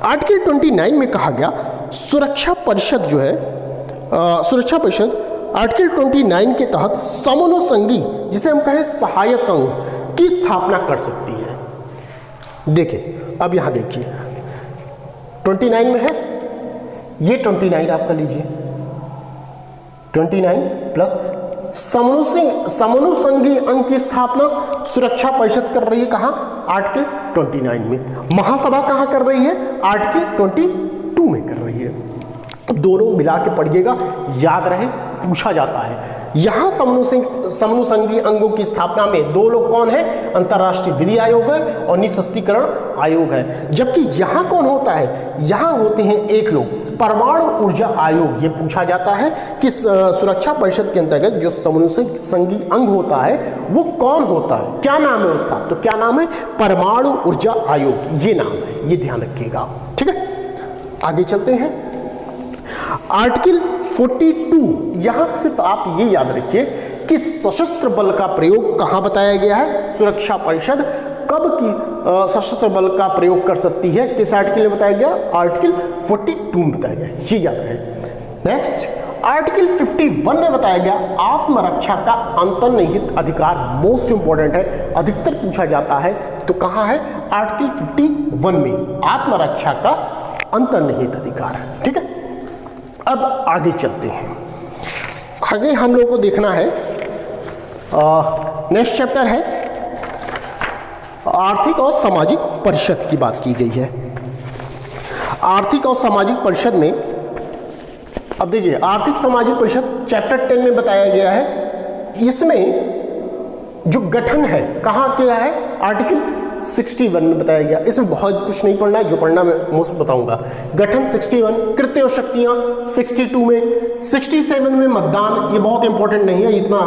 आर्टिकल 29 में कहा गया सुरक्षा परिषद जो है, सुरक्षा परिषद आर्टिकल 29 के तहत समनुसंगी, जिसे हम कहें सहायक अंग, की स्थापना कर सकती है। देखिए अब यहां देखिए 29 में है, ये 29 आपका लीजिए, 29 प्लस समनुसंगी अंग की स्थापना सुरक्षा परिषद कर रही है, कहां, आर्टिकल 29 में। महासभा कहां कर रही है, आर्टिकल 22 में कर रही है। दोनों मिला के पढ़िएगा, याद रहे, पूछा जाता है। यहां समनुसंगी अंगों की स्थापना में दो लोग कौन है, अंतर्राष्ट्रीय विधि आयोग है और निःशस्त्रीकरण आयोग है। जबकि यहां कौन होता है, यहां होते हैं एक लोग, परमाणु ऊर्जा आयोग। ये पूछा जाता है कि सुरक्षा परिषद के अंतर्गत जो समनुसंगी अंग होता है वो कौन होता है, क्या नाम है उसका, तो क्या नाम है, परमाणु ऊर्जा आयोग, ये नाम है, ये ध्यान रखिएगा। ठीक है, आगे चलते हैं। आर्टिकल 42, यहां सिर्फ आप ये याद रखिए कि सशस्त्र बल का प्रयोग कहां बताया गया है, सुरक्षा परिषद कब की सशस्त्र बल का प्रयोग कर सकती है, किस आर्टिकल में बताया गया, आर्टिकल 42 में बताया गया, ये याद रहे। नेक्स्ट आर्टिकल 51 में बताया गया आत्मरक्षा का अंतर्निहित अधिकार, मोस्ट इंपॉर्टेंट है, अधिकतर पूछा जाता है, तो कहां है, आर्टिकल 51 में आत्मरक्षा का अंतर्निहित अधिकार। ठीक है, अब आगे चलते हैं। आगे हम लोग को देखना है, नेक्स्ट चैप्टर है आर्थिक और सामाजिक परिषद की बात की गई है। आर्थिक और सामाजिक परिषद में अब देखिए, आर्थिक सामाजिक परिषद चैप्टर 10 में बताया गया है। इसमें जो गठन है कहाँ किया है, आर्टिकल 61 में बताया गया। इसमें बहुत कुछ नहीं पढ़ना है, जो पढ़ना मैं मोस्ट बताऊंगा। गठन 61, कृत्य और शक्तियां 62 में, 67 में मतदान, ये बहुत इंपॉर्टेंट नहीं है, इतना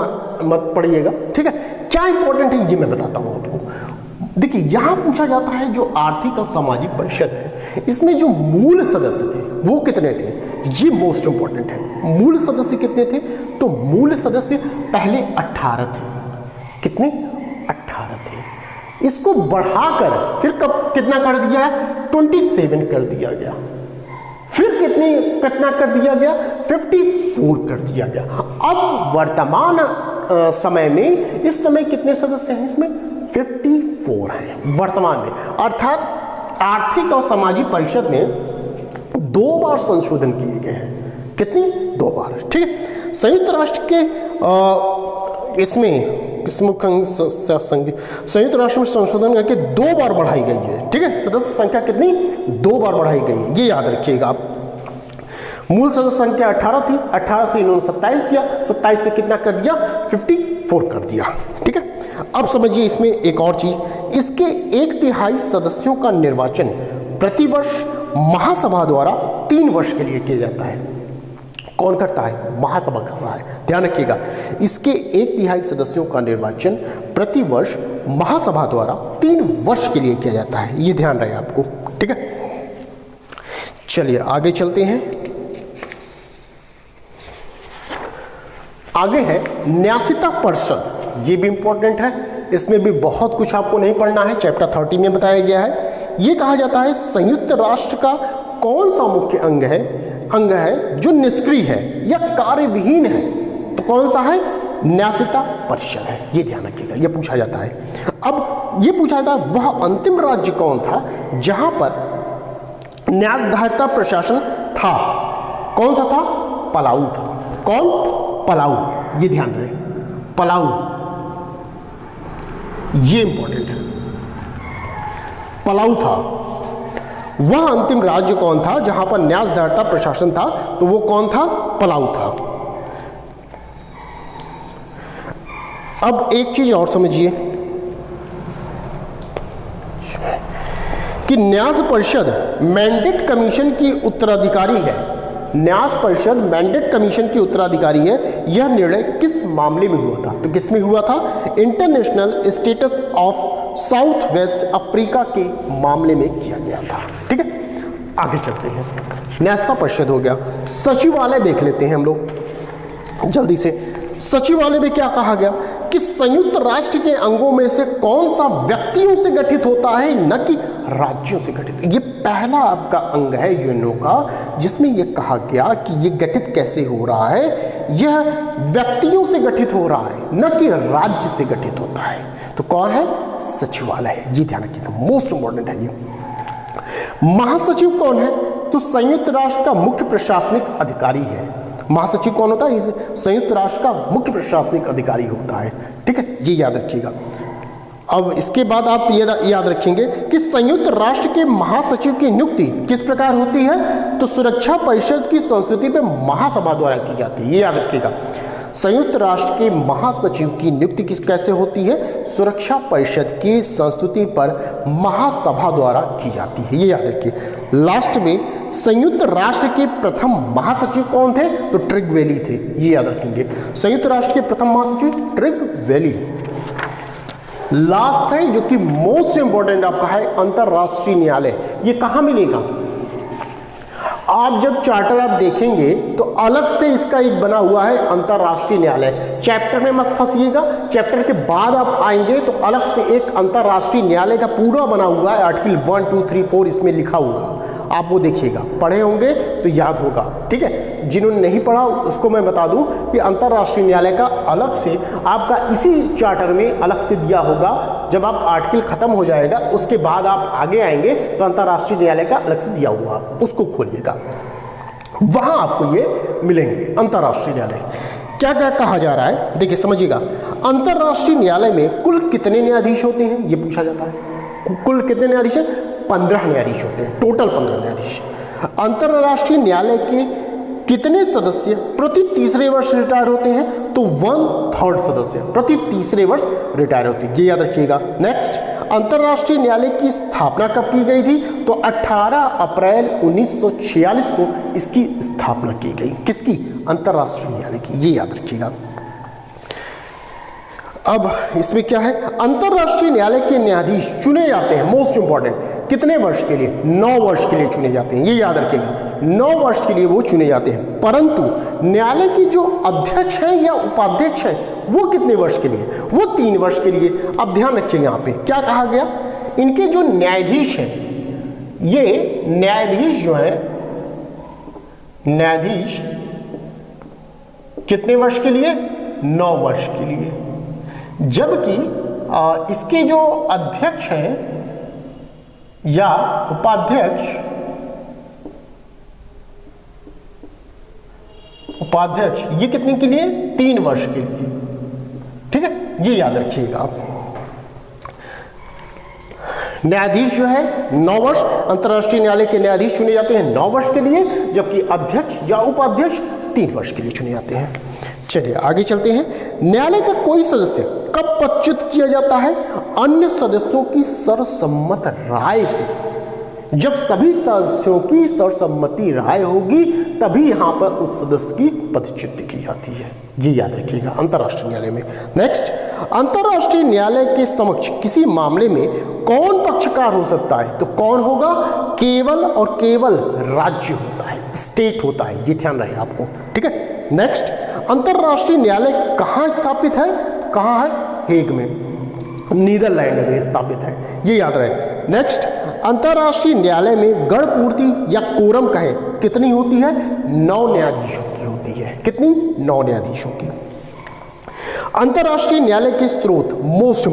मत पढ़िएगा। ठीक है, क्या इंपॉर्टेंट है ये मैं बताता हूं आपको। देखिए यहां पूछा जाता है जो आर्थिक और सामाजिक परिषद है, इसमें जो मूल सदस्य थे वो कितने थे, ये मोस्ट इंपॉर्टेंट है। मूल सदस्य कितने थे, तो मूल सदस्य पहले 18 थे। कितने, 18 थे। इसको बढ़ाकर फिर कब कितना कर दिया है, 27 कर दिया गया। फिर कितना कर दिया गया, 54 कर दिया गया। अब वर्तमान समय में इस समय कितने सदस्य हैं, इसमें 54 हैं वर्तमान में। अर्थात आर्थिक और सामाजिक परिषद में 2 बार संशोधन किए गए हैं। कितनी, 2 बार। ठीक है। संयुक्त राष्ट्र के इसमें संयुक्त राष्ट्र में संशोधन करके 2 बार बढ़ाई गई है। ठीक है। सदस्य संख्या कितनी, 2 बार बढ़ाई गई है, ये याद रखिएगा आप। मूल सदस्य संख्या 18 थी, 18 से इन्होंने 27 किया, 27 से कितना कर दिया, 54 कर दिया। ठीक है। अब समझिए इसमें एक और चीज, इसके 1/3 सदस्यों का निर्वाचन प्रतिवर्ष महासभा द्वारा 3 वर्ष के लिए किया जाता है। कौन करता है, महासभा कर रहा है, ध्यान रखिएगा। इसके 1/3 सदस्यों का निर्वाचन प्रतिवर्ष महासभा द्वारा 3 वर्ष के लिए किया जाता है, ये ध्यान रहे आपको। ठीक है। चलिए आगे चलते हैं। आगे है न्यासिता परिषद, ये भी इंपॉर्टेंट है। इसमें भी बहुत कुछ आपको नहीं पढ़ना है, चैप्टर 30 में बताया गया है। ये कहा जाता है संयुक्त राष्ट्र का कौन सा मुख्य अंग है जो निष्क्रिय है या कार्यविहीन है, तो कौन सा है, न्यासिता परिषद है, ये ध्यान रखिएगा, ये पूछा जाता है। अब ये पूछा जाता है वह अंतिम राज्य कौन था जहां पर न्यासधारिता प्रशासन था, कौन सा था, पलाऊ था। कौन, पलाऊ, ये ध्यान रहे, पलाऊ, ये इंपॉर्टेंट है, पलाऊ था। वह अंतिम राज्य कौन था जहां पर न्यासधारिता प्रशासन था, तो वो कौन था, पलाऊ था। अब एक चीज और समझिए कि न्यास परिषद मैंडेट कमीशन की उत्तराधिकारी है। न्यास परिषद मैंडेट कमीशन की उत्तराधिकारी है। यह निर्णय किस मामले में हुआ था, तो किस में हुआ था, international status of south west Africa के मामले में किया गया था। ठीक है। आगे चलते हैं। न्यासता परिषद हो गया। सचिवालय देख लेते हैं हम लोग जल्दी से। सचिवालय में क्या कहा गया कि संयुक्त राष्ट्र के अंगों में से कौन सा व्यक्तियों से गठित होता है, न कि राज्यों से गठित। ये पहला आपका अंग है यूएनओ का, जिसमें यह कहा गया कि ये गठित कैसे हो रहा है, यह व्यक्तियों से गठित हो रहा है, न कि राज्य से गठित होता है। तो कौन है, सचिवालय, ये ध्यान रखिएगा, मोस्ट इंपॉर्टेंट है ये। महासचिव कौन है, तो संयुक्त राष्ट्र का मुख्य प्रशासनिक अधिकारी है। महासचिव कौन होता है, इस संयुक्त राष्ट्र का मुख्य प्रशासनिक अधिकारी होता है। ठीक है, ये याद रखिएगा। अब इसके बाद आप ये याद रखेंगे कि संयुक्त राष्ट्र के महासचिव की नियुक्ति किस प्रकार होती है, तो सुरक्षा परिषद की संस्तुति पे महासभा द्वारा की जाती है, ये याद रखिएगा। संयुक्त राष्ट्र के महासचिव की नियुक्ति कैसे होती है, सुरक्षा परिषद की संस्तुति पर महासभा द्वारा की जाती है, ये याद रखिए। लास्ट में संयुक्त राष्ट्र के प्रथम महासचिव कौन थे, तो ट्रिगवेली थे, ये याद रखेंगे। संयुक्त राष्ट्र के प्रथम महासचिव ट्रिगवेली। लास्ट है जो कि मोस्ट इंपॉर्टेंट आपका है, अंतरराष्ट्रीय न्यायालय। ये कहाँ मिलेगा, आप जब चार्टर आप देखेंगे तो अलग से इसका एक बना हुआ है अंतरराष्ट्रीय न्यायालय। चैप्टर में मत फंसिएगा, चैप्टर के बाद आप आएंगे तो अलग से एक अंतरराष्ट्रीय न्यायालय का पूरा बना हुआ है, आर्टिकल 1, 2, 3, 4 इसमें लिखा होगा, आप वो देखिएगा, पढ़े होंगे तो याद होगा। ठीक है, जिन्होंने नहीं पढ़ा उसको मैं बता दूं कि अंतरराष्ट्रीय न्यायालय का अलग से आपका इसी चार्टर में अलग से दिया होगा। जब आप आर्टिकल खत्म हो जाएगा उसके बाद आप आगे आएंगे तो अंतरराष्ट्रीय न्यायालय का अलग से दिया हुआ, उसको खोलिएगा, वहां आपको ये मिलेंगे। अंतरराष्ट्रीय न्यायालय क्या क्या कहा जा रहा है, देखिए समझिएगा। अंतरराष्ट्रीय न्यायालय में कुल कितने न्यायाधीश होते हैं, ये पूछा जाता है। कुल कितने न्यायाधीश हैं, 15 न्यायाधीश होते हैं, टोटल 15 न्यायाधीश। अंतरराष्ट्रीय न्यायालय के कितने सदस्य प्रति तीसरे वर्ष रिटायर होते हैं, तो 1/3 सदस्य प्रति तीसरे वर्ष रिटायर होते हैं, ये याद रखिएगा। नेक्स्ट, अंतरराष्ट्रीय न्यायालय की स्थापना कब की गई थी, तो 18 अप्रैल 1946 को इसकी स्थापना की गई। किसकी, अंतरराष्ट्रीय न्यायालय की, ये याद रखिएगा। अब इसमें क्या है, अंतर्राष्ट्रीय न्यायालय के न्यायाधीश चुने जाते हैं, मोस्ट इंपॉर्टेंट, कितने वर्ष के लिए? 9 वर्ष के लिए चुने जाते हैं, ये याद रखिएगा, 9 वर्ष के लिए वो चुने जाते हैं। परंतु न्यायालय की जो अध्यक्ष हैं या उपाध्यक्ष हैं वो कितने वर्ष के लिए? वो 3 वर्ष के लिए। अब ध्यान रखिए यहाँ पे क्या कहा गया, इनके जो न्यायाधीश हैं, ये न्यायाधीश जो है, न्यायाधीश कितने वर्ष के लिए? 9 वर्ष के लिए। जबकि इसके जो अध्यक्ष हैं या उपाध्यक्ष ये कितने के लिए? 3 वर्ष के लिए। ठीक है, ये याद रखिएगा आप। न्यायाधीश जो है 9 वर्ष, अंतर्राष्ट्रीय न्यायालय के न्यायाधीश चुने जाते हैं 9 वर्ष के लिए, जबकि अध्यक्ष या उपाध्यक्ष 3 वर्ष के लिए चुने जाते हैं। चलिए आगे चलते हैं। न्यायालय का कोई सदस्य कब पदच्युत किया जाता है? अन्य सदस्यों की सर्वसम्मत राय से। जब सभी सदस्यों की सर्वसम्मति राय होगी तभी यहां पर उस सदस्य की पदच्युति की जाती है, ये याद रखिएगा अंतर्राष्ट्रीय न्यायालय में। नेक्स्ट, अंतर्राष्ट्रीय न्यायालय के समक्ष किसी मामले में कौन पक्षकार हो सकता है? तो कौन होगा? केवल और केवल राज्य होता है, स्टेट होता है, ये ध्यान रहे आपको। ठीक है, नेक्स्ट, अंतर्राष्ट्रीय न्यायालय कहाँ स्थापित है? कहाँ है? हेग में, नीदरलैंड में स्थापित है, ये याद रहे। नेक्स्ट, अंतर्राष्ट्रीय न्यायालय में गण पूर्ति या कोरम कहें कितनी होती है? 9 न्यायाधीशों की होती है। कितनी? 9 न्यायाधीशों की। अंतर्राष्ट्रीय न्यायालय के स्रोत, मोस्ट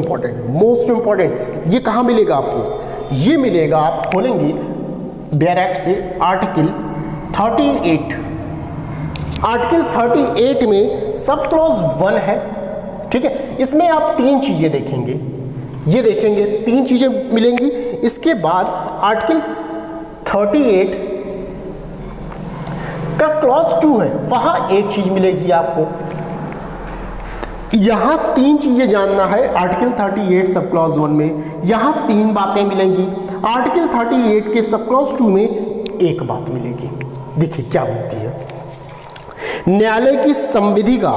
इंपॉर्टेंट, ये कहाँ मिलेगा आपको? ये मिलेगा, आप खोलेंगे बेयर एक्ट से आर्टिकल 38। आर्टिकल 38 में सब क्लॉज 1 है। ठीक है, इसमें आप 3 चीजें देखेंगे, ये देखेंगे 3 चीजें मिलेंगी। इसके बाद आर्टिकल 38 का क्लॉज 2 है, वहां एक चीज मिलेगी आपको। यहां 3 चीजें जानना है आर्टिकल 38 सब क्लॉज 1 में, यहां 3 बातें मिलेंगी। आर्टिकल 38 के सब क्लॉज 2 में एक बात मिलेगी। देखिए क्या मिलती है। न्यायालय की संविधि का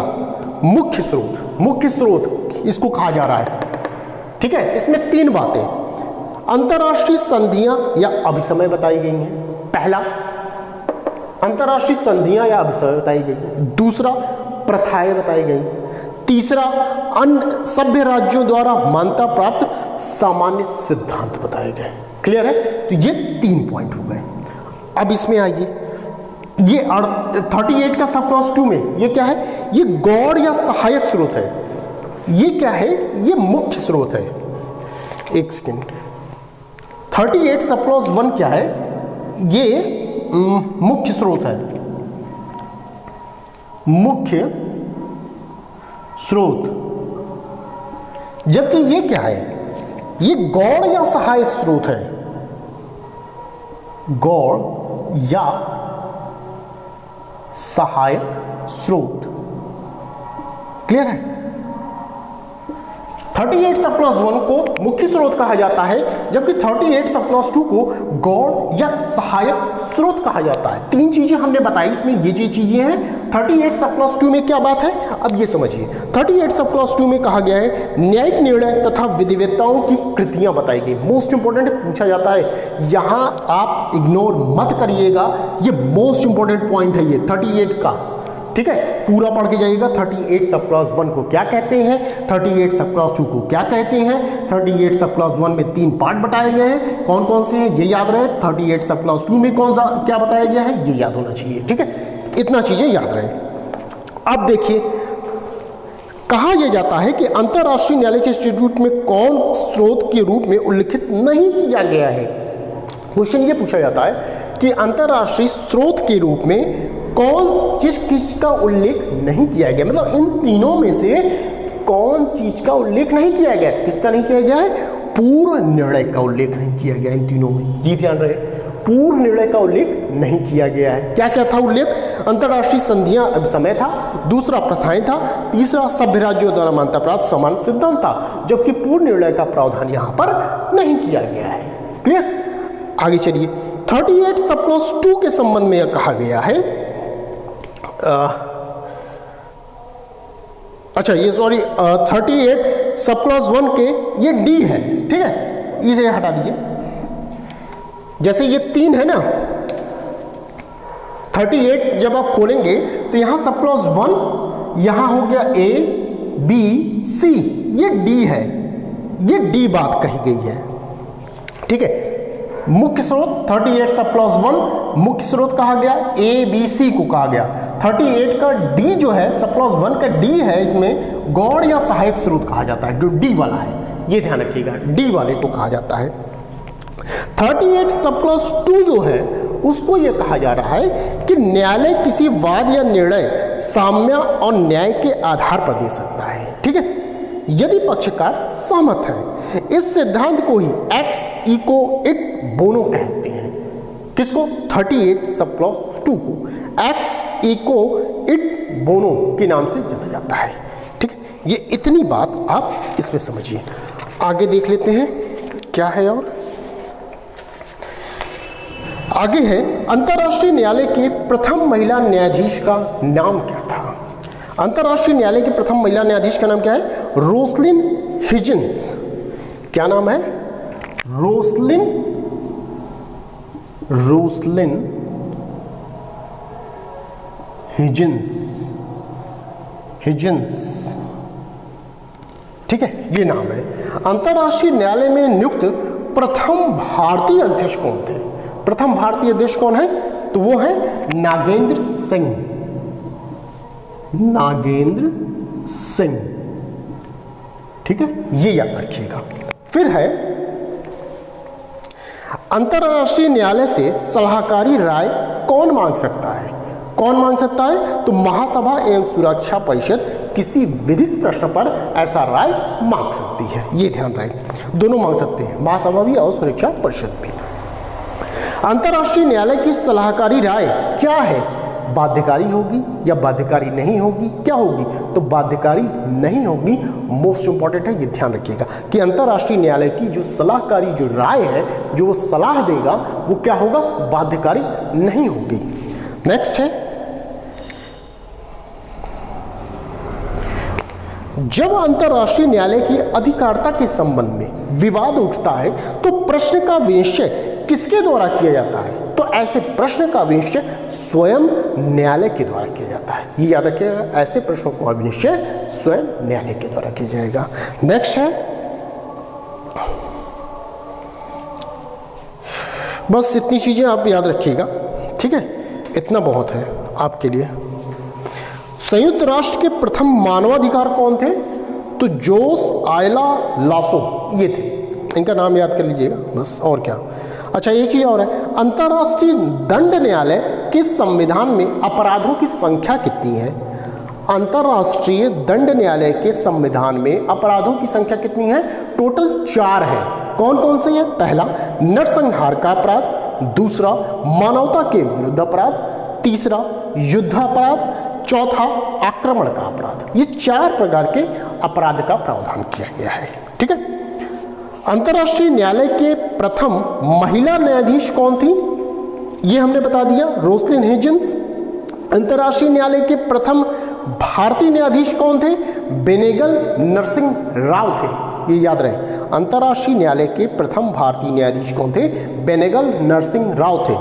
मुख्य स्रोत इसको कहा जा रहा है। ठीक है, इसमें 3 बातें, अंतर्राष्ट्रीय संधियां या अभिसमय बताई गई हैं। पहला, अंतर्राष्ट्रीय संधियां या अभिसमय बताई गई। दूसरा, प्रथाएं बताई गई। तीसरा, अन्य सभ्य राज्यों द्वारा मान्यता प्राप्त सामान्य सिद्धांत बताए गए। क्लियर है? तो ये 3 पॉइंट हो गए। अब इसमें आइए, ये 38 का सब क्लॉज 2 में ये क्या है? ये गौड़ या सहायक स्रोत है। ये क्या है? ये मुख्य स्रोत है। एक सेकेंड, 38 सब क्लॉज 1 क्या है? ये मुख्य स्रोत है, मुख्य स्रोत। जबकि ये क्या है? ये गौड़ या सहायक स्रोत है, गौड़ या सहायक स्रोत। क्लियर है? 38 सब क्लॉज 1 को मुख्य स्रोत कहा जाता है, जबकि 38 सब क्लॉज 2 को गौड़ या सहायक स्रोत कहा जाता है। 3 चीजें हमने बताई, इसमें ये जो चीजें हैं। 38 सब क्लॉज 2 में क्या बात है, अब ये समझिए। 38 सब क्लॉज 2 में कहा गया है न्यायिक निर्णय तथा विधिवेत्ताओं की कृतियां बताई गई। मोस्ट इंपोर्टेंट पूछा जाता है, यहां आप इग्नोर मत करिएगा, ये मोस्ट इंपोर्टेंट पॉइंट है ये 38 का। ठीक है, पूरा पढ़ के जाइएगा। 38 सब क्लॉज 1 को क्या कहते हैं, 38 सब क्लॉज 2 को क्या कहते हैं। 38 सब क्लॉज 1 में 3 पार्ट बताए गए हैं, कौन कौन से हैं ये याद रहे। 38 सब क्लॉज 2 में कौन सा क्या बताया गया है ये याद होना चाहिए। ठीक है, इतना चीजें याद रहे। अब देखिए, कहा यह जाता है कि अंतर्राष्ट्रीय न्यायालय के स्टैट्यूट में कौन स्रोत के रूप में उल्लिखित नहीं किया गया है। क्वेश्चन ये पूछा जाता है कि अंतर्राष्ट्रीय स्रोत के रूप में कौन चीज का उल्लेख नहीं किया गया, मतलब इन तीनों में से कौन चीज का उल्लेख नहीं किया गया। किसका नहीं किया गया है? पूर्व निर्णय का उल्लेख नहीं किया गया इन तीनों में, ये ध्यान रहे। पूर्व निर्णय का उल्लेख नहीं किया गया है। क्या क्या था उल्लेख? अंतर्राष्ट्रीय संधियां अभिसमय था, दूसरा प्रथाएं था, तीसरा सभ्य राज्यों द्वारा मान्यता प्राप्त सामान्य सिद्धांत था, जबकि पूर्व निर्णय का प्रावधान यहां पर नहीं किया गया है। क्लियर? आगे चलिए, 38 सब क्लॉज 2 के संबंध में यह कहा गया है अच्छा ये सॉरी 38 सब क्लॉज 1 के ये डी है, ठीक है, इसे हटा दीजिए। जैसे ये 3 है ना, 38 जब आप खोलेंगे तो यहां सब क्लॉज 1, यहां हो गया ए बी सी, ये डी है, ये डी बात कही गई है, ठीक है। मुख्य स्रोत 38 सब क्लॉज 1 मुख्य स्रोत कहा गया, ए बी सी को कहा गया। 38 का डी जो है सब क्लॉज 1 का डी है, इसमें गौण या सहायक स्रोत कहा जाता है, जो डी वाला है, ये ध्यान रखिएगा, डी वाले को कहा जाता है। 38 सब क्लॉज 2 जो है उसको ये कहा जा रहा है कि न्यायालय किसी वाद या निर्णय साम्य और न्याय के आधार पर दे सकता है, ठीक है, यदि पक्षकार सहमत है। इस सिद्धांत को ही एक्स इको इट बोनो कहते हैं। किसको? 38 सब क्लॉज 2 को एक्स इको इट बोनो के नाम से जाना जाता है, ठीक है। ये इतनी बात आप इसमें समझिए। आगे देख लेते हैं क्या है, और आगे है अंतर्राष्ट्रीय न्यायालय के प्रथम महिला न्यायाधीश का नाम क्या था? अंतर्राष्ट्रीय न्यायालय की प्रथम महिला न्यायाधीश का नाम क्या है? रोसलिन हिजिन्स। क्या नाम है? रोसलिन हिजिन्स, ठीक है, ये नाम है। अंतर्राष्ट्रीय न्यायालय में नियुक्त प्रथम भारतीय अध्यक्ष कौन थे? प्रथम भारतीय अध्यक्ष कौन है? तो वो है नागेंद्र सिंह, ठीक है, ये याद रखिएगा। फिर है अंतर्राष्ट्रीय न्यायालय से सलाहकारी राय कौन मांग सकता है? कौन मांग सकता है? तो महासभा एवं सुरक्षा परिषद किसी विधिक प्रश्न पर ऐसा राय मांग सकती है, ये ध्यान रहे, दोनों मांग सकते हैं, महासभा भी और सुरक्षा परिषद भी। अंतर्राष्ट्रीय न्यायालय की सलाहकारी राय क्या है? बाध्यकारी होगी या बाध्यकारी नहीं होगी? क्या होगी? तो बाध्यकारी नहीं होगी। मोस्ट इंपॉर्टेंट है, ये ध्यान रखिएगा कि अंतर्राष्ट्रीय न्यायालय की जो सलाहकारी जो राय है, जो वो सलाह देगा, वो क्या होगा? बाध्यकारी नहीं होगी। नेक्स्ट है, जब अंतर्राष्ट्रीय न्यायालय की अधिकारिता के संबंध में विवाद उठता है तो प्रश्न का विनिश्चय किसके द्वारा किया जाता है? तो ऐसे प्रश्न का विनिश्चय स्वयं न्यायालय के द्वारा किया जाता है, ये याद रखिएगा, ऐसे प्रश्नों का विनिश्चय स्वयं न्यायालय के द्वारा किया जाएगा। नेक्स्ट है, बस इतनी चीजें आप याद रखिएगा, ठीक है, इतना बहुत है आपके लिए। संयुक्त राष्ट्र के प्रथम मानवाधिकार कौन थे? तो जोस आयला लासो, ये थे, इनका नाम याद कर लीजिएगा बस, और क्या। अच्छा एक चीज और है, अंतर्राष्ट्रीय दंड न्यायालय के संविधान में अपराधों की संख्या कितनी है? अंतर्राष्ट्रीय दंड न्यायालय के संविधान में अपराधों की संख्या कितनी है? टोटल 4 है। कौन कौन से है? पहला नरसंहार का अपराध, दूसरा मानवता के विरुद्ध अपराध, तीसरा युद्धापराध, चौथा आक्रमण का अपराध। ये 4 प्रकार के अपराध का प्रावधान किया गया है, ठीक है। अंतर्राष्ट्रीय न्यायालय के प्रथम महिला न्यायाधीश कौन थी? ये हमने बता दिया, रोसलिन हिजिन्स। अंतर्राष्ट्रीय न्यायालय के प्रथम भारतीय न्यायाधीश कौन थे? बेनेगल नरसिंह राव थे, ये याद रहे। अंतर्राष्ट्रीय न्यायालय के प्रथम भारतीय न्यायाधीश कौन थे? बेनेगल नरसिंह राव थे।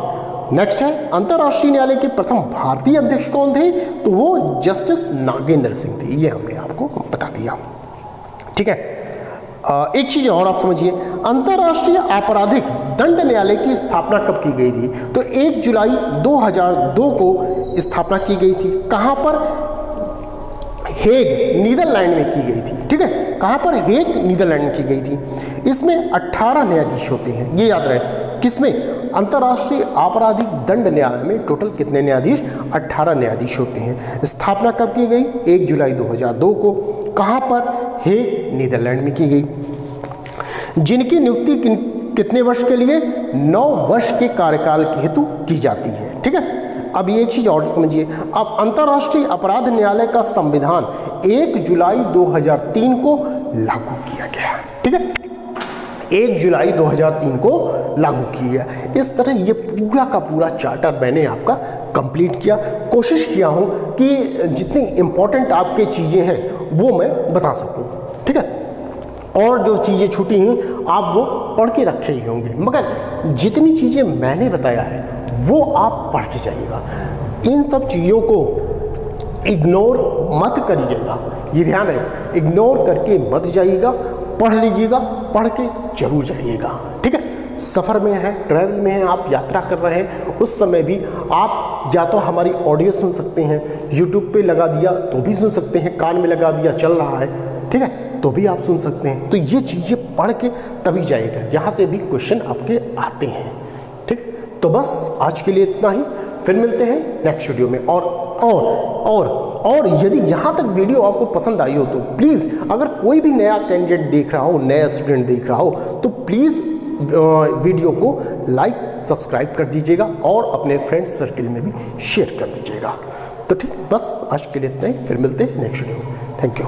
नेक्स्ट है, अंतर्राष्ट्रीय न्यायालय के प्रथम भारतीय अध्यक्ष कौन थे? तो वो जस्टिस नागेंद्र सिंह थे, ये हमने आपको बता दिया, ठीक है। एक चीज और आप समझिए, अंतर्राष्ट्रीय आपराधिक दंड न्यायालय की स्थापना कब की गई थी? तो 1 जुलाई 2002 को स्थापना की गई थी। कहां पर? हेग नीदरलैंड में की गई थी, ठीक है। कहां पर? हेग नीदरलैंड में की गई थी। इसमें 18 न्यायाधीश होते हैं, ये याद रहे। किसमें? अंतर्राष्ट्रीय आपराधिक दंड न्यायालय में टोटल कितने न्यायाधीश? 18 न्यायाधीश होते हैं। स्थापना कब की गई? 1 जुलाई 2002 को। कहां पर? हेग नीदरलैंड में की गई। जिनकी नियुक्ति कितने वर्ष के लिए? 9 वर्ष के कार्यकाल के हेतु की जाती है, ठीक है। अब एक चीज और समझिए, अब अंतर्राष्ट्रीय अपराध न्यायालय का संविधान 1 जुलाई 2003 को लागू किया गया, ठीक है। 1 जुलाई 2003 को लागू की है। इस तरह ये पूरा का पूरा चार्टर मैंने आपका कंप्लीट किया, कोशिश किया हूँ कि जितनी इम्पोर्टेंट आपके चीज़ें हैं वो मैं बता सकूँ, ठीक है। और जो चीज़ें छूटी हैं आप वो पढ़ के रखे ही होंगे, मगर जितनी चीज़ें मैंने बताया है वो आप पढ़ के जाइएगा। इन सब चीज़ों को इग्नोर मत करिएगा, ये ध्यान है, इग्नोर करके मत जाइएगा, पढ़ लीजिएगा, पढ़ के जरूर जाइएगा, ठीक है। सफ़र में है, ट्रैवल में है, आप यात्रा कर रहे हैं, उस समय भी आप या तो हमारी ऑडियो सुन सकते हैं, यूट्यूब पे लगा दिया तो भी सुन सकते हैं, कान में लगा दिया चल रहा है, ठीक है, तो भी आप सुन सकते हैं। तो ये चीज़ें पढ़ के तभी जाएगा, यहाँ से भी क्वेश्चन आपके आते हैं, ठीक। तो बस आज के लिए इतना ही, फिर मिलते हैं नेक्स्ट वीडियो में। और यदि यहाँ तक वीडियो आपको पसंद आई हो तो प्लीज़, अगर कोई भी नया कैंडिडेट देख रहा हो, नया स्टूडेंट देख रहा हो, तो प्लीज़ वीडियो को लाइक सब्सक्राइब कर दीजिएगा और अपने फ्रेंड्स सर्किल में भी शेयर कर दीजिएगा। तो ठीक, बस आज के लिए इतना ही, फिर मिलते हैं नेक्स्ट वीडियो में। Thank you.